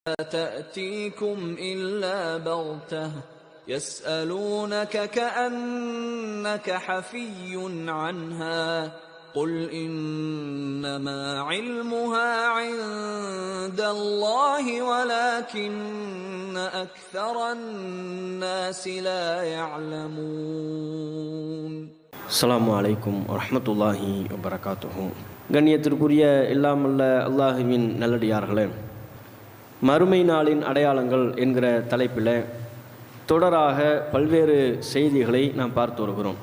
تأتيكم إلا بغتة يسألونك كأنك حفي عنها قل إنما علمها عند الله ولكن أكثر الناس لا يعلمون. அஸ்ஸலாமு அலைக்கும் வரஹ்மத்துல்லாஹி வபரகாத்துஹு. கண்ணியத்திற்குரிய எல்லாமல்ல அல்லாஹுவின் நல்லடியார்களே, மறுமை நாளின் அடையாளங்கள் என்கிற தலைப்பில் தொடராக பல்வேறு செய்திகளை நாம் பார்த்து வருகிறோம்.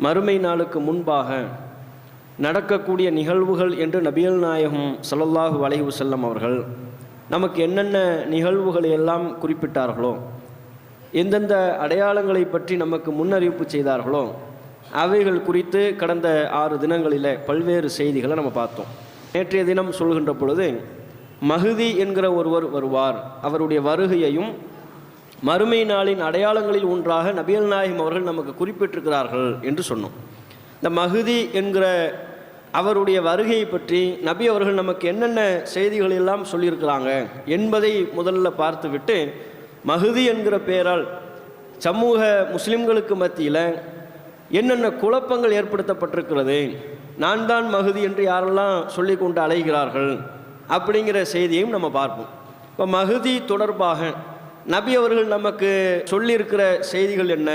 மறுமை நாளுக்கு முன்பாக நடக்கக்கூடிய நிகழ்வுகள் என்று நபிகள் நாயகம் ஸல்லல்லாஹு அலைஹி வஸல்லம் அவர்கள் நமக்கு என்னென்ன நிகழ்வுகளை எல்லாம் குறிப்பிட்டார்களோ, எந்தெந்த அடையாளங்களை பற்றி நமக்கு முன்னறிவிப்பு செய்தார்களோ அவைகள் குறித்து கடந்த 6 தினங்களில் பல்வேறு செய்திகளை நம்ம பார்த்தோம். நேற்றைய தினம் சொல்கின்ற பொழுது மஹ்தி என்கிற ஒருவர் வருவார், அவருடைய வருகையையும் மறுமை நாளின் அடையாளங்களில் ஒன்றாக நபிகள் நாயகம் அவர்கள் நமக்கு குறிப்பிட்டிருக்கிறார்கள் என்று சொன்னோம். இந்த மஹ்தி என்கிற அவருடைய வருகையை பற்றி நபி அவர்கள் நமக்கு என்னென்ன செய்திகள் எல்லாம் சொல்லியிருக்கிறாங்க என்பதை முதல்ல பார்த்துவிட்டு, மஹ்தி என்கிற பெயரால் சமூக முஸ்லிம்களுக்கு மத்தியில் என்னென்ன குழப்பங்கள் ஏற்படுத்தப்பட்டிருக்கிறது, நான் தான் மஹ்தி என்று யாரெல்லாம் சொல்லி கொண்டு அலைகிறார்கள் அப்படிங்கிற செய்தியையும் நம்ம பார்ப்போம். இப்போ மஹ்தி தொடர்பாக நபி அவர்கள் நமக்கு சொல்லியிருக்கிற செய்திகள் என்ன?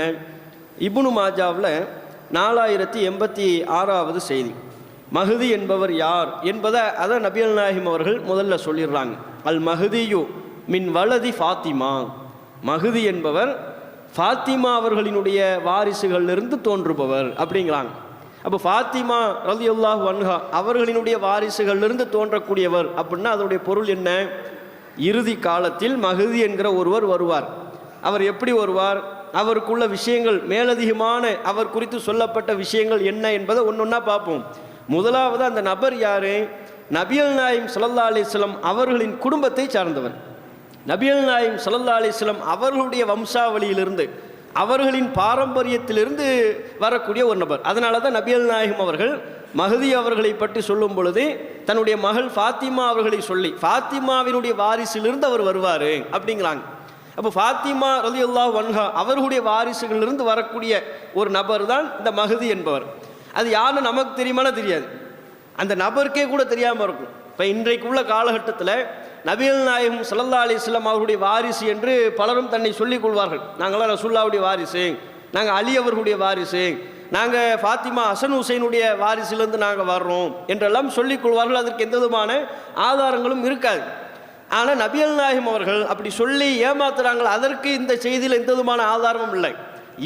இப்னு மாஜாவில் 4086வது செய்தி. மஹ்தி என்பவர் யார் என்பதை நபிகள் நாயகம் அவர்கள் முதல்ல சொல்லிடுறாங்க. அல் மஹ்தியு மின் வலதி ஃபாத்திமா, மஹ்தி என்பவர் ஃபாத்திமா அவர்களினுடைய வாரிசுகளிலிருந்து தோன்றுபவர் அப்படிங்கிறாங்க. அப்போ ஃபாத்திமா ரலியல்லாஹு அன்ஹா அவர்களினுடைய வாரிசுகளிலிருந்து தோன்றக்கூடியவர் அப்படின்னா அதனுடைய பொருள் என்ன? இறுதி காலத்தில் மஹ்தி என்கிற ஒருவர் வருவார். அவர் எப்படி வருவார், அவருக்குள்ள விஷயங்கள், மேலதிகமான அவர் குறித்து சொல்லப்பட்ட விஷயங்கள் என்ன என்பதை ஒன்றொன்னா பார்ப்போம். முதலாவது அந்த நபர் யாரு? நபிகள் நாயகம் ஸல்லல்லாஹு அலைஹி வஸல்லம் அவர்களின் குடும்பத்தை சார்ந்தவர். நபிகள் நாயகம் ஸல்லல்லாஹு அலைஹி வஸல்லம் அவர்களுடைய வம்சாவளியிலிருந்து, அவர்களின் பாரம்பரியத்திலிருந்து வரக்கூடிய ஒரு நபர். அதனால தான் நபிகள் நாயகம் அவர்கள் மஹ்தி அவர்களை பற்றி சொல்லும் பொழுது தன்னுடைய மகள் ஃபாத்திமா அவர்களை சொல்லி ஃபாத்திமாவினுடைய வாரிசிலிருந்து அவர் வருவார் அப்படிங்கிறாங்க. அப்போ ஃபாத்திமா ரலியல்லாஹு அன்ஹா அவர்களுடைய வாரிசுகளிலிருந்து வரக்கூடிய ஒரு நபர் தான் இந்த மஹ்தி என்பவர். அது யாருன்னு நமக்கு தெரியுமானா தெரியாது, அந்த நபருக்கே கூட தெரியாமல் இருக்கும். இப்போ இன்றைக்கு உள்ள காலகட்டத்தில் நபிகள் நாயகம் ஸல்லல்லாஹு அலைஹி வஸல்லம் அவருடைய வாரிசு என்று பலரும் தன்னை சொல்லிக் கொள்வார்கள். நாங்களாம் ரசூலுல்லாஹ்வுடைய வாரிசு, நாங்கள் அலி அவர்களுடைய வாரிசு, நாங்கள் ஃபாத்திமா ஹசன் ஹுசைனுடைய வாரிசிலிருந்து நாங்கள் வர்றோம் என்றெல்லாம் சொல்லிக் கொள்வார்கள். அதற்கு எந்த விதமான ஆதாரங்களும் இருக்காது. ஆனால் நபிகள் நாயகம் அவர்கள் அப்படி சொல்லி ஏமாத்துறாங்க. அதற்கு இந்த செய்தியில் எந்த விதமான ஆதாரமும் இல்லை.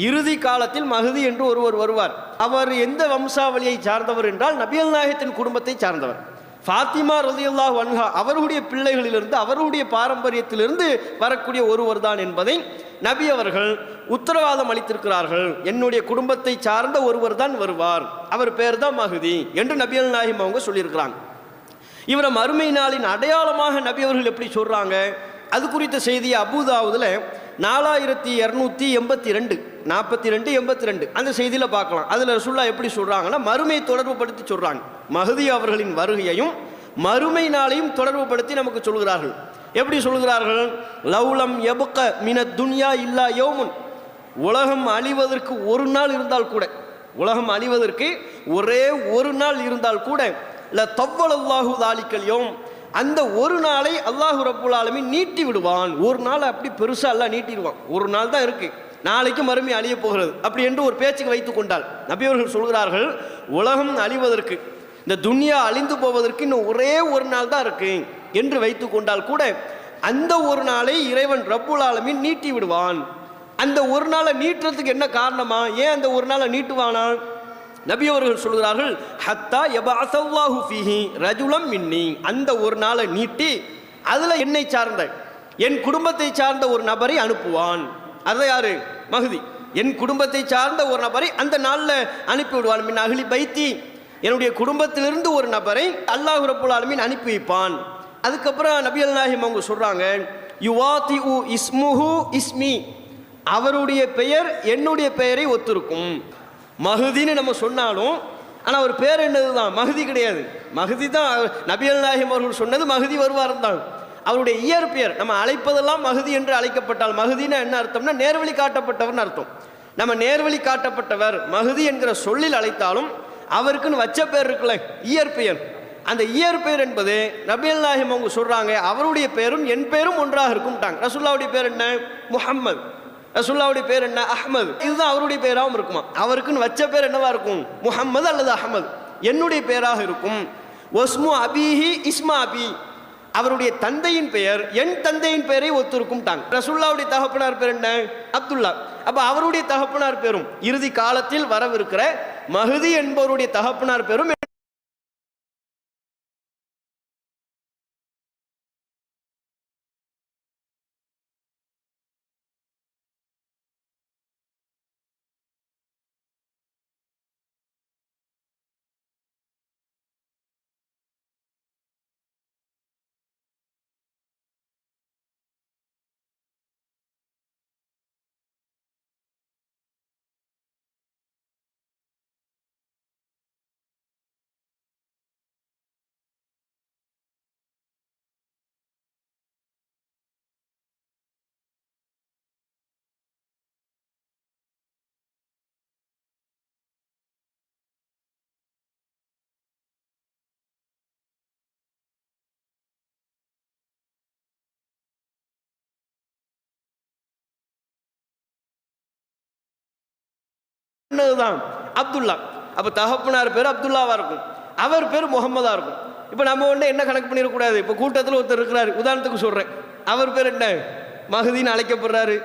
இறுதி காலத்தில் மஹ்தி என்று ஒருவர் வருவார். அவர் எந்த வம்சாவளியை சார்ந்தவர் என்றால் நபிகள் நாயகத்தின் குடும்பத்தை சார்ந்தவர். ஃபாத்திமா ரலியல்லாஹு அன்ஹா அவர்களுடைய பிள்ளைகளிலிருந்து, அவர்களுடைய பாரம்பரியத்திலிருந்து வரக்கூடிய ஒருவர் தான் என்பதை நபி அவர்கள் உத்தரவாதம் அளித்திருக்கிறார்கள். என்னுடைய குடும்பத்தை சார்ந்த ஒருவர் தான் வருவார், அவர் பேர் தான் மஹ்தி என்று நபிகள் நாயகம் அவங்க சொல்லியிருக்கிறாங்க. இவரை மறுமை நாளின் அடையாளமாக நபி அவர்கள் எப்படி சொல்றாங்க, அது குறித்த செய்தியை அபூதாவுதில் 4282 4282 அந்த செய்தியில் பார்க்கலாம். அதில் ரசூலுல்லாஹ் எப்படி சொல்கிறாங்கன்னா, மறுமை தொடர்பு படுத்தி சொல்கிறாங்க. மஹ்தி அவர்களின் வருகையையும் மறுமை நாளையும் தொடர்பு படுத்தி நமக்கு சொல்கிறார்கள். எப்படி சொல்கிறார்கள்? லவ்லம் யபுக மினத் துன்யா இல்லா யௌமுன், உலகம் அழிவதற்கு ஒரு நாள் இருந்தால் கூட, உலகம் அழிவதற்கு ஒரே ஒரு நாள் இருந்தால் கூட, ல தவ்வலல்லாஹு தாலிக்கல் யௌம், அந்த ஒரு நாளை அல்லாஹ் ரப்புல் ஆலமீன் நீட்டி விடுவான். ஒரு நாள் அப்படி பெருசாக எல்லாம் நீட்டிடுவான். ஒரு நாள் தான் இருக்கு, நாளைக்கு மறுமை அழிய போகிறது அப்படி என்று ஒரு பேச்சுக்கு வைத்துக் கொண்டால், நபி அவர்கள் சொல்கிறார்கள், உலகம் அழிவதற்கு, இந்த துன்யா அழிந்து போவதற்கு இன்னும் ஒரே ஒரு நாள் தான் இருக்கு என்று வைத்துக் கொண்டால் கூட, அந்த ஒரு நாளை இறைவன் ரப்புல் ஆலமீன் நீட்டி விடுவான். அந்த ஒரு நாளை நீட்டுறதுக்கு என்ன காரணமா? ஏன் அந்த ஒரு நாளை நீட்டுவானா? நபி அவர்கள் சொல்கிறார்கள், ஹத்தா யபஅஸல்லாஹு ஃபீஹி ரஜுலம் மின்னி, அந்த ஒரு நாளை நீட்டி அதில் என்னை சார்ந்த, என் குடும்பத்தை சார்ந்த ஒரு நபரை அனுப்புவான். அது யாரு? மஹ்தி. என் குடும்பத்தை சார்ந்த ஒரு நபரை அந்த நாளில் அனுப்பிவிடுவான். மின் அஹ்லி பைத்தி, என்னுடைய குடும்பத்திலிருந்து ஒரு நபரை அல்லாஹ் ரப்புல் ஆலமீன் அனுப்பி வைப்பான். அதுக்கப்புறம் நபிகள் நாயகம் அவங்க சொல்றாங்க, யுவாதிஉ இஸ்முஹு இஸ்மி, அவருடைய பெயர் என்னுடைய பெயரை ஒத்திருக்கும். மஹ்தின்னு நம்ம சொன்னாலும் ஆனால் அவர் பேர் என்னது தான், மஹ்தி கிடையாது. மஹ்தி தான் நபிகள் நாயகம் அவர்கள் சொன்னது, மஹ்தி வருவார் தான். அவருடைய இயற்பெயர் நம்ம அழைப்பதெல்லாம் மஹதி என்று அழைக்கப்பட்டால், மஹதினா என்ன அர்த்தம்னா நேர்வழி காட்டப்பட்டவர்னு அர்த்தம். நம்ம நேர்வழி காட்டப்பட்டவர் மஹதி என்கிற சொல்லில் அழைத்தாலும் அவருக்குன்னு வச்ச பேர் இருக்குல்ல, இயற்பெயர், அந்த இயற்பெயர் என்பது நபிகள் நாயகம் அவங்க சொல்றாங்க அவருடைய பேரும் என் பேரும் ஒன்றாக இருக்கும்ட்டாங்க. ரசூலுல்லாஹ்வுடைய பேர் என்ன? முஹம்மது. ரசூலுல்லாஹ்வுடைய பேர் என்ன? அஹ்மது. இதுதான் அவருடைய பேராகவும் இருக்குமா. அவருக்குன்னு வச்ச பேர் என்னவா இருக்கும்? முஹம்மது அல்லது அஹ்மது. என்னுடைய பேராக இருக்கும். வஸ்மு அபிஹி இஸ்மா அபி, அவருடைய தந்தையின் பெயர் என் தந்தையின் பெயரை ஒத்திருக்கும்ட்டாங்க. ரசூலுல்லாஹ்வுடைய தகப்பனார் பேர் என்ன? அப்துல்லா. அப்ப அவருடைய தகப்பனார் பேரும் இறுதி காலத்தில் வரவிருக்கிற மஹதி என்பவருடைய தகப்பனார் பேரும் தான் அப்துல்லா. அப்ப தகப்பனார் பேர் அப்துல்லாவா இருக்கும், அவர் பேர் முகமதா இருக்கும். இப்ப நம்ம ஒண்ணு என்ன கணக்கு பண்ணிடக்கூடாது. இப்ப கூட்டத்தில் ஒருத்தர் இருக்கிறாரு, உதாரணத்துக்கு சொல்றேன், அவர் பேர் என்ன? மஹதின்னு அழைக்கப்படுறாரு.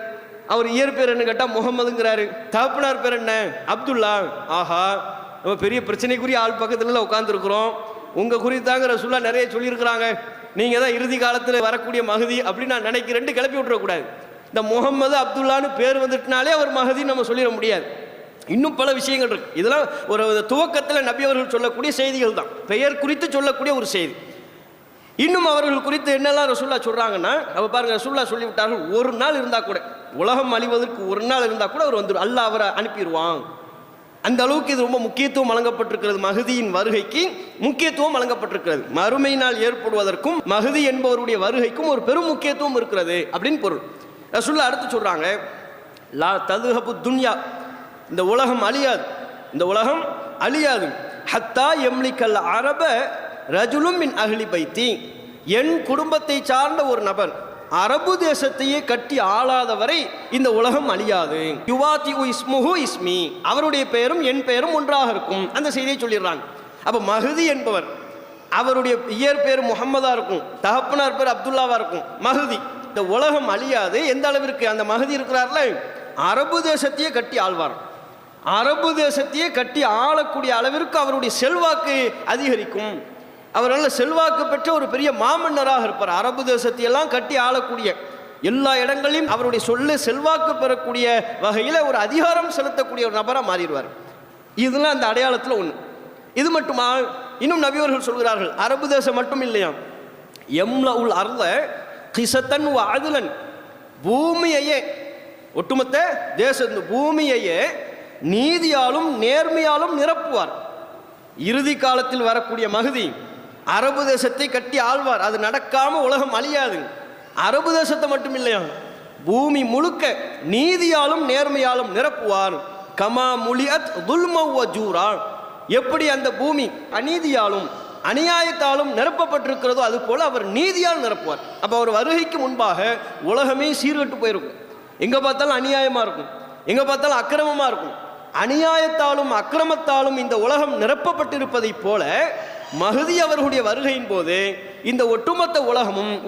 அவர் இயற்பேர் என்ன கேட்டா முகமதுங்கிறாரு. தகப்பனார் பேர் என்ன? அப்துல்லா. ஆஹா, நம்ம பெரிய பிரச்சனைக்குரிய ஆள் பக்கத்துல உட்கார்ந்து இருக்கிறோம். உங்க குறித்தாங்க ரசூலுல்லாஹ் நிறைய சொல்லியிருக்கிறாங்க, நீங்க தான் இறுதி காலத்தில் வரக்கூடிய மஹதி அப்படின்னு நான் நினைக்கிறேன் கிளப்பி விட்டுறக்கூடாது. இந்த முகமது அப்துல்லான்னு பேர் வந்துட்டுனாலே அவர் மஹதின்னு நம்ம சொல்லிட முடியாது. இன்னும் பல விஷயங்கள் இருக்கு. இதெல்லாம் ஒரு துவக்கத்தில் நபி அவர்கள் சொல்லக்கூடிய செய்திகள் தான், பெயர் குறித்து சொல்லக்கூடிய ஒரு செய்தி. இன்னும் அவர்கள் குறித்து என்னெல்லாம் ரசூலுல்லாஹ் சொல்றாங்கன்னா, அவ பாருங்க, ரசூலுல்லாஹ் சொல்லிவிட்டார்கள் ஒரு நாள் இருந்தா கூட, உலகம் அழிவதற்கு ஒரு நாள் இருந்தா கூட அவர் வந்துடும், அல்லாஹ் அவரை அனுப்பிடுவான். அந்த அளவுக்கு இது ரொம்ப முக்கியத்துவம் வழங்கப்பட்டிருக்கிறது. மஹதியின் வருகைக்கு முக்கியத்துவம் வழங்கப்பட்டிருக்கிறது. மறுமை நாள் ஏற்படுவதற்கும் மஹதி என்பவருடைய வருகைக்கும் ஒரு பெரும் முக்கியத்துவம் இருக்கிறது அப்படின்னு பொருள். ரசூலுல்லாஹ் அடுத்து சொல்றாங்க, லா ததுஹபு துன்யா, இந்த உலகம் அழியாது, இந்த உலகம் அழியாது. ஹத்தா எம்லிக்கல் அரப ரஜுலும் மின் அஹ்லி பைத்தி, என் குடும்பத்தை சார்ந்த ஒரு நபர் அரபு தேசத்தையே கட்டி ஆளாதவரை இந்த உலகம் அழியாது. யுவாதி இஸ்முஹு இஸ்மி, அவருடைய பெயரும் என் பெயரும் ஒன்றாக இருக்கும். அந்த செய்தியை சொல்லிடுறாங்க. அப்ப மஹதி என்பவர் அவருடைய இயற்பெயர் முகம்மதா இருக்கும், தகப்பனார் பேர் அப்துல்லாவா இருக்கும். மஹதி, இந்த உலகம் அழியாது. எந்த அளவிற்கு அந்த மஹதி இருக்கிறார்ல, அரபு தேசத்தையே கட்டி ஆழ்வார். அரபு தேசத்தையே கட்டி ஆளக்கூடிய அளவிற்கு அவருடைய செல்வாக்கு அதிகரிக்கும். அவர் நல்ல செல்வாக்கு பெற்ற ஒரு பெரிய மாமன்னராக இருப்பார். அரபு தேசத்தையெல்லாம் கட்டி ஆளக்கூடிய, எல்லா இடங்களிலும் அவருடைய சொல்ல செல்வாக்கு பெறக்கூடிய வகையில் ஒரு அதிகாரம் செலுத்தக்கூடிய ஒரு நபராக மாறிடுவார். இதெல்லாம் அந்த அடையாளத்தில் ஒன்று. இது மட்டுமா, இன்னும் நபியவர்கள் சொல்கிறார்கள், அரபு தேசம் மட்டும் இல்லையா, எம்ல உள் அர்த கிசத்தன் அதுலன், பூமியையே, ஒட்டுமொத்த தேச பூமியையே நீதியாலும் நேர்மையாலும் நிரப்புவார். இறுதி காலத்தில் வரக்கூடிய மஹதி அரபு தேசத்தை கட்டி ஆழ்வார். அது நடக்காம உலகம் அழியாது. அரபு தேசத்தை மட்டும் இல்லையா, பூமி முழுக்க நீதியாலும் நேர்மையாலும் நிரப்புவார். கமா முலியத் துல்மவ் வஜூரா, எப்படி அந்த பூமி அநீதியாலும் அநியாயத்தாலும் நிரப்பப்பட்டிருக்கிறதோ அது போல அவர் நீதியால் நிரப்புவார். அப்போ அவர் வருகைக்கு முன்பாக உலகமே சீர்கட்டு போயிருக்கும். எங்க பார்த்தாலும் அநியாயமா இருக்கும், எங்க பார்த்தாலும் அக்கிரமமா இருக்கும். அநியாயத்தாலும் அக்கிரமத்தாலும் இந்த உலகம் நிரப்பப்பட்டிருப்பதை போல மஹதி அவர்களுடைய வருகையின் போது இந்த ஒட்டுமொத்த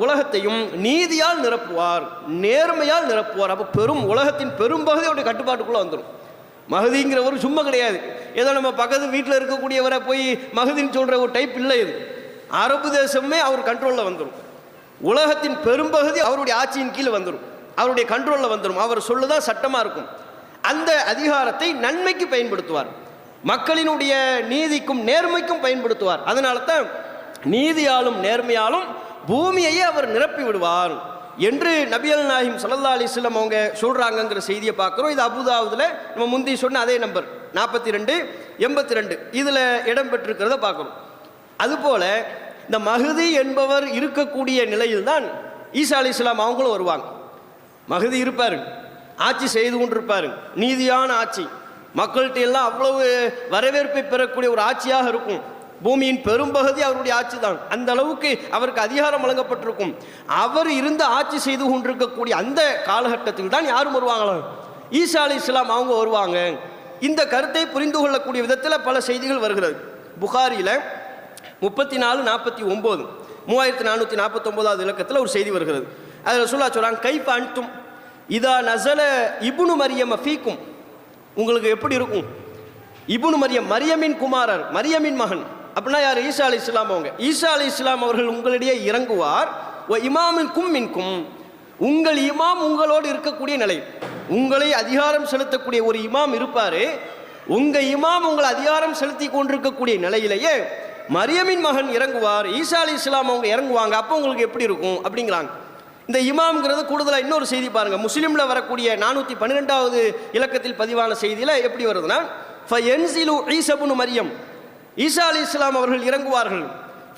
உலகத்தையும் நீதியால் நிரப்புவார், நேர்மையால் நிரப்புவார். அப்போ பெரும் உலகத்தின் பெரும்பகுதி அவருடைய கட்டுப்பாட்டுக்குள்ள வந்துடும். மஹதிங்கிறவர் சும்மா கிடையாது, ஏதோ நம்ம பக்கத்து வீட்டில் இருக்கக்கூடியவரை போய் மஹதின்னு சொல்ற ஒரு டைப் இல்லை. இது அரபு தேசமே அவர் கண்ட்ரோலில் வந்துடும். உலகத்தின் பெரும்பகுதி அவருடைய ஆட்சியின் கீழே வந்துடும், அவருடைய கண்ட்ரோலில் வந்துடும். அவர் சொல்லுதான் சட்டமாக இருக்கும். அந்த அதிகாரத்தை நன்மைக்கு பயன்படுத்துவார், மக்களினுடைய நீதிக்கும் நேர்மைக்கும் பயன்படுத்துவார். அதனால தான் நீதியாலும் நேர்மையாலும் பூமியையே அவர் நிரப்பி விடுவார் என்று நபிகள் நாயகம் ஸல்லல்லாஹு அலைஹி வஸல்லம் அவங்க சொல்றாங்கங்கிற செய்தியை பார்க்குறோம். இது அபூதாவுதுல நம்ம முந்தி சொன்ன அதே நம்பர் 4282 இதில் இடம்பெற்றிருக்கிறத பார்க்குறோம். அதுபோல இந்த மஹதி என்பவர் இருக்கக்கூடிய நிலையில்தான் ஈசா அலைஹிஸ்ஸலாம் அவங்களும் வருவாங்க. மஹதி இருப்பார், ஆட்சி செய்து கொண்டிருப்பார், நீதியான ஆட்சி, மக்கள்கிட்ட எல்லாம் அவ்வளவு வரவேற்பை பெறக்கூடிய ஒரு ஆட்சியாக இருக்கும். பூமியின் பெரும்பகுதி அவருடைய ஆட்சி தான். அந்த அளவுக்கு அவருக்கு அதிகாரம் வழங்கப்பட்டிருக்கும். அவர் இருந்து ஆட்சி செய்து கொண்டிருக்கக்கூடிய அந்த காலகட்டத்தில் தான் யாரும் வருவாங்களாம், ஈசா அலைஹிஸ்ஸலாம் அவங்க வருவாங்க. இந்த கருத்தை புரிந்து கொள்ளக்கூடிய விதத்தில் பல செய்திகள் வருகிறது. புகாரியில் 3449 3449 இலக்கத்தில் ஒரு செய்தி வருகிறது. அதில் சொல்றாங்க, கைஃப அன்தும் இதா நஸல இப்னு மரியம் ஃபீக்கும், உங்களுக்கு எப்படி இருக்கும்? இப்னு மரியம், மரியமின் குமாரர், மரியமின் மகன் அப்படின்னா யார்? ஈசா அலைஹிஸ்ஸலாம் அவங்க. ஈசா அலைஹிஸ்ஸலாம் அவர்கள் உங்களிடையே இறங்குவார். இமாமின்கும் மின்கும், உங்கள் இமாம் உங்களோடு இருக்கக்கூடிய நிலை, உங்களை அதிகாரம் செலுத்தக்கூடிய ஒரு இமாம் இருப்பாரு. உங்க இமாம் உங்களை அதிகாரம் செலுத்தி கொண்டிருக்கக்கூடிய நிலையிலேயே மரியமின் மகன் இறங்குவார், ஈசா அலைஹிஸ்ஸலாம் அவங்க இறங்குவாங்க. அப்போ உங்களுக்கு எப்படி இருக்கும் அப்படிங்கிறாங்க. இந்த இமாம்ங்கிறது கூடுதலாக இன்னொரு செய்தி பாருங்க, முஸ்லிம்ல வரக்கூடிய 412வது இலக்கத்தில் பதிவான செய்தியில எப்படி வருதுன்னா, ஃபயன்சிலு ஈஸா இப்னு மரியம், ஈசா அலைஹிஸ்ஸலாம் அவர்கள் இறங்குவார்கள்.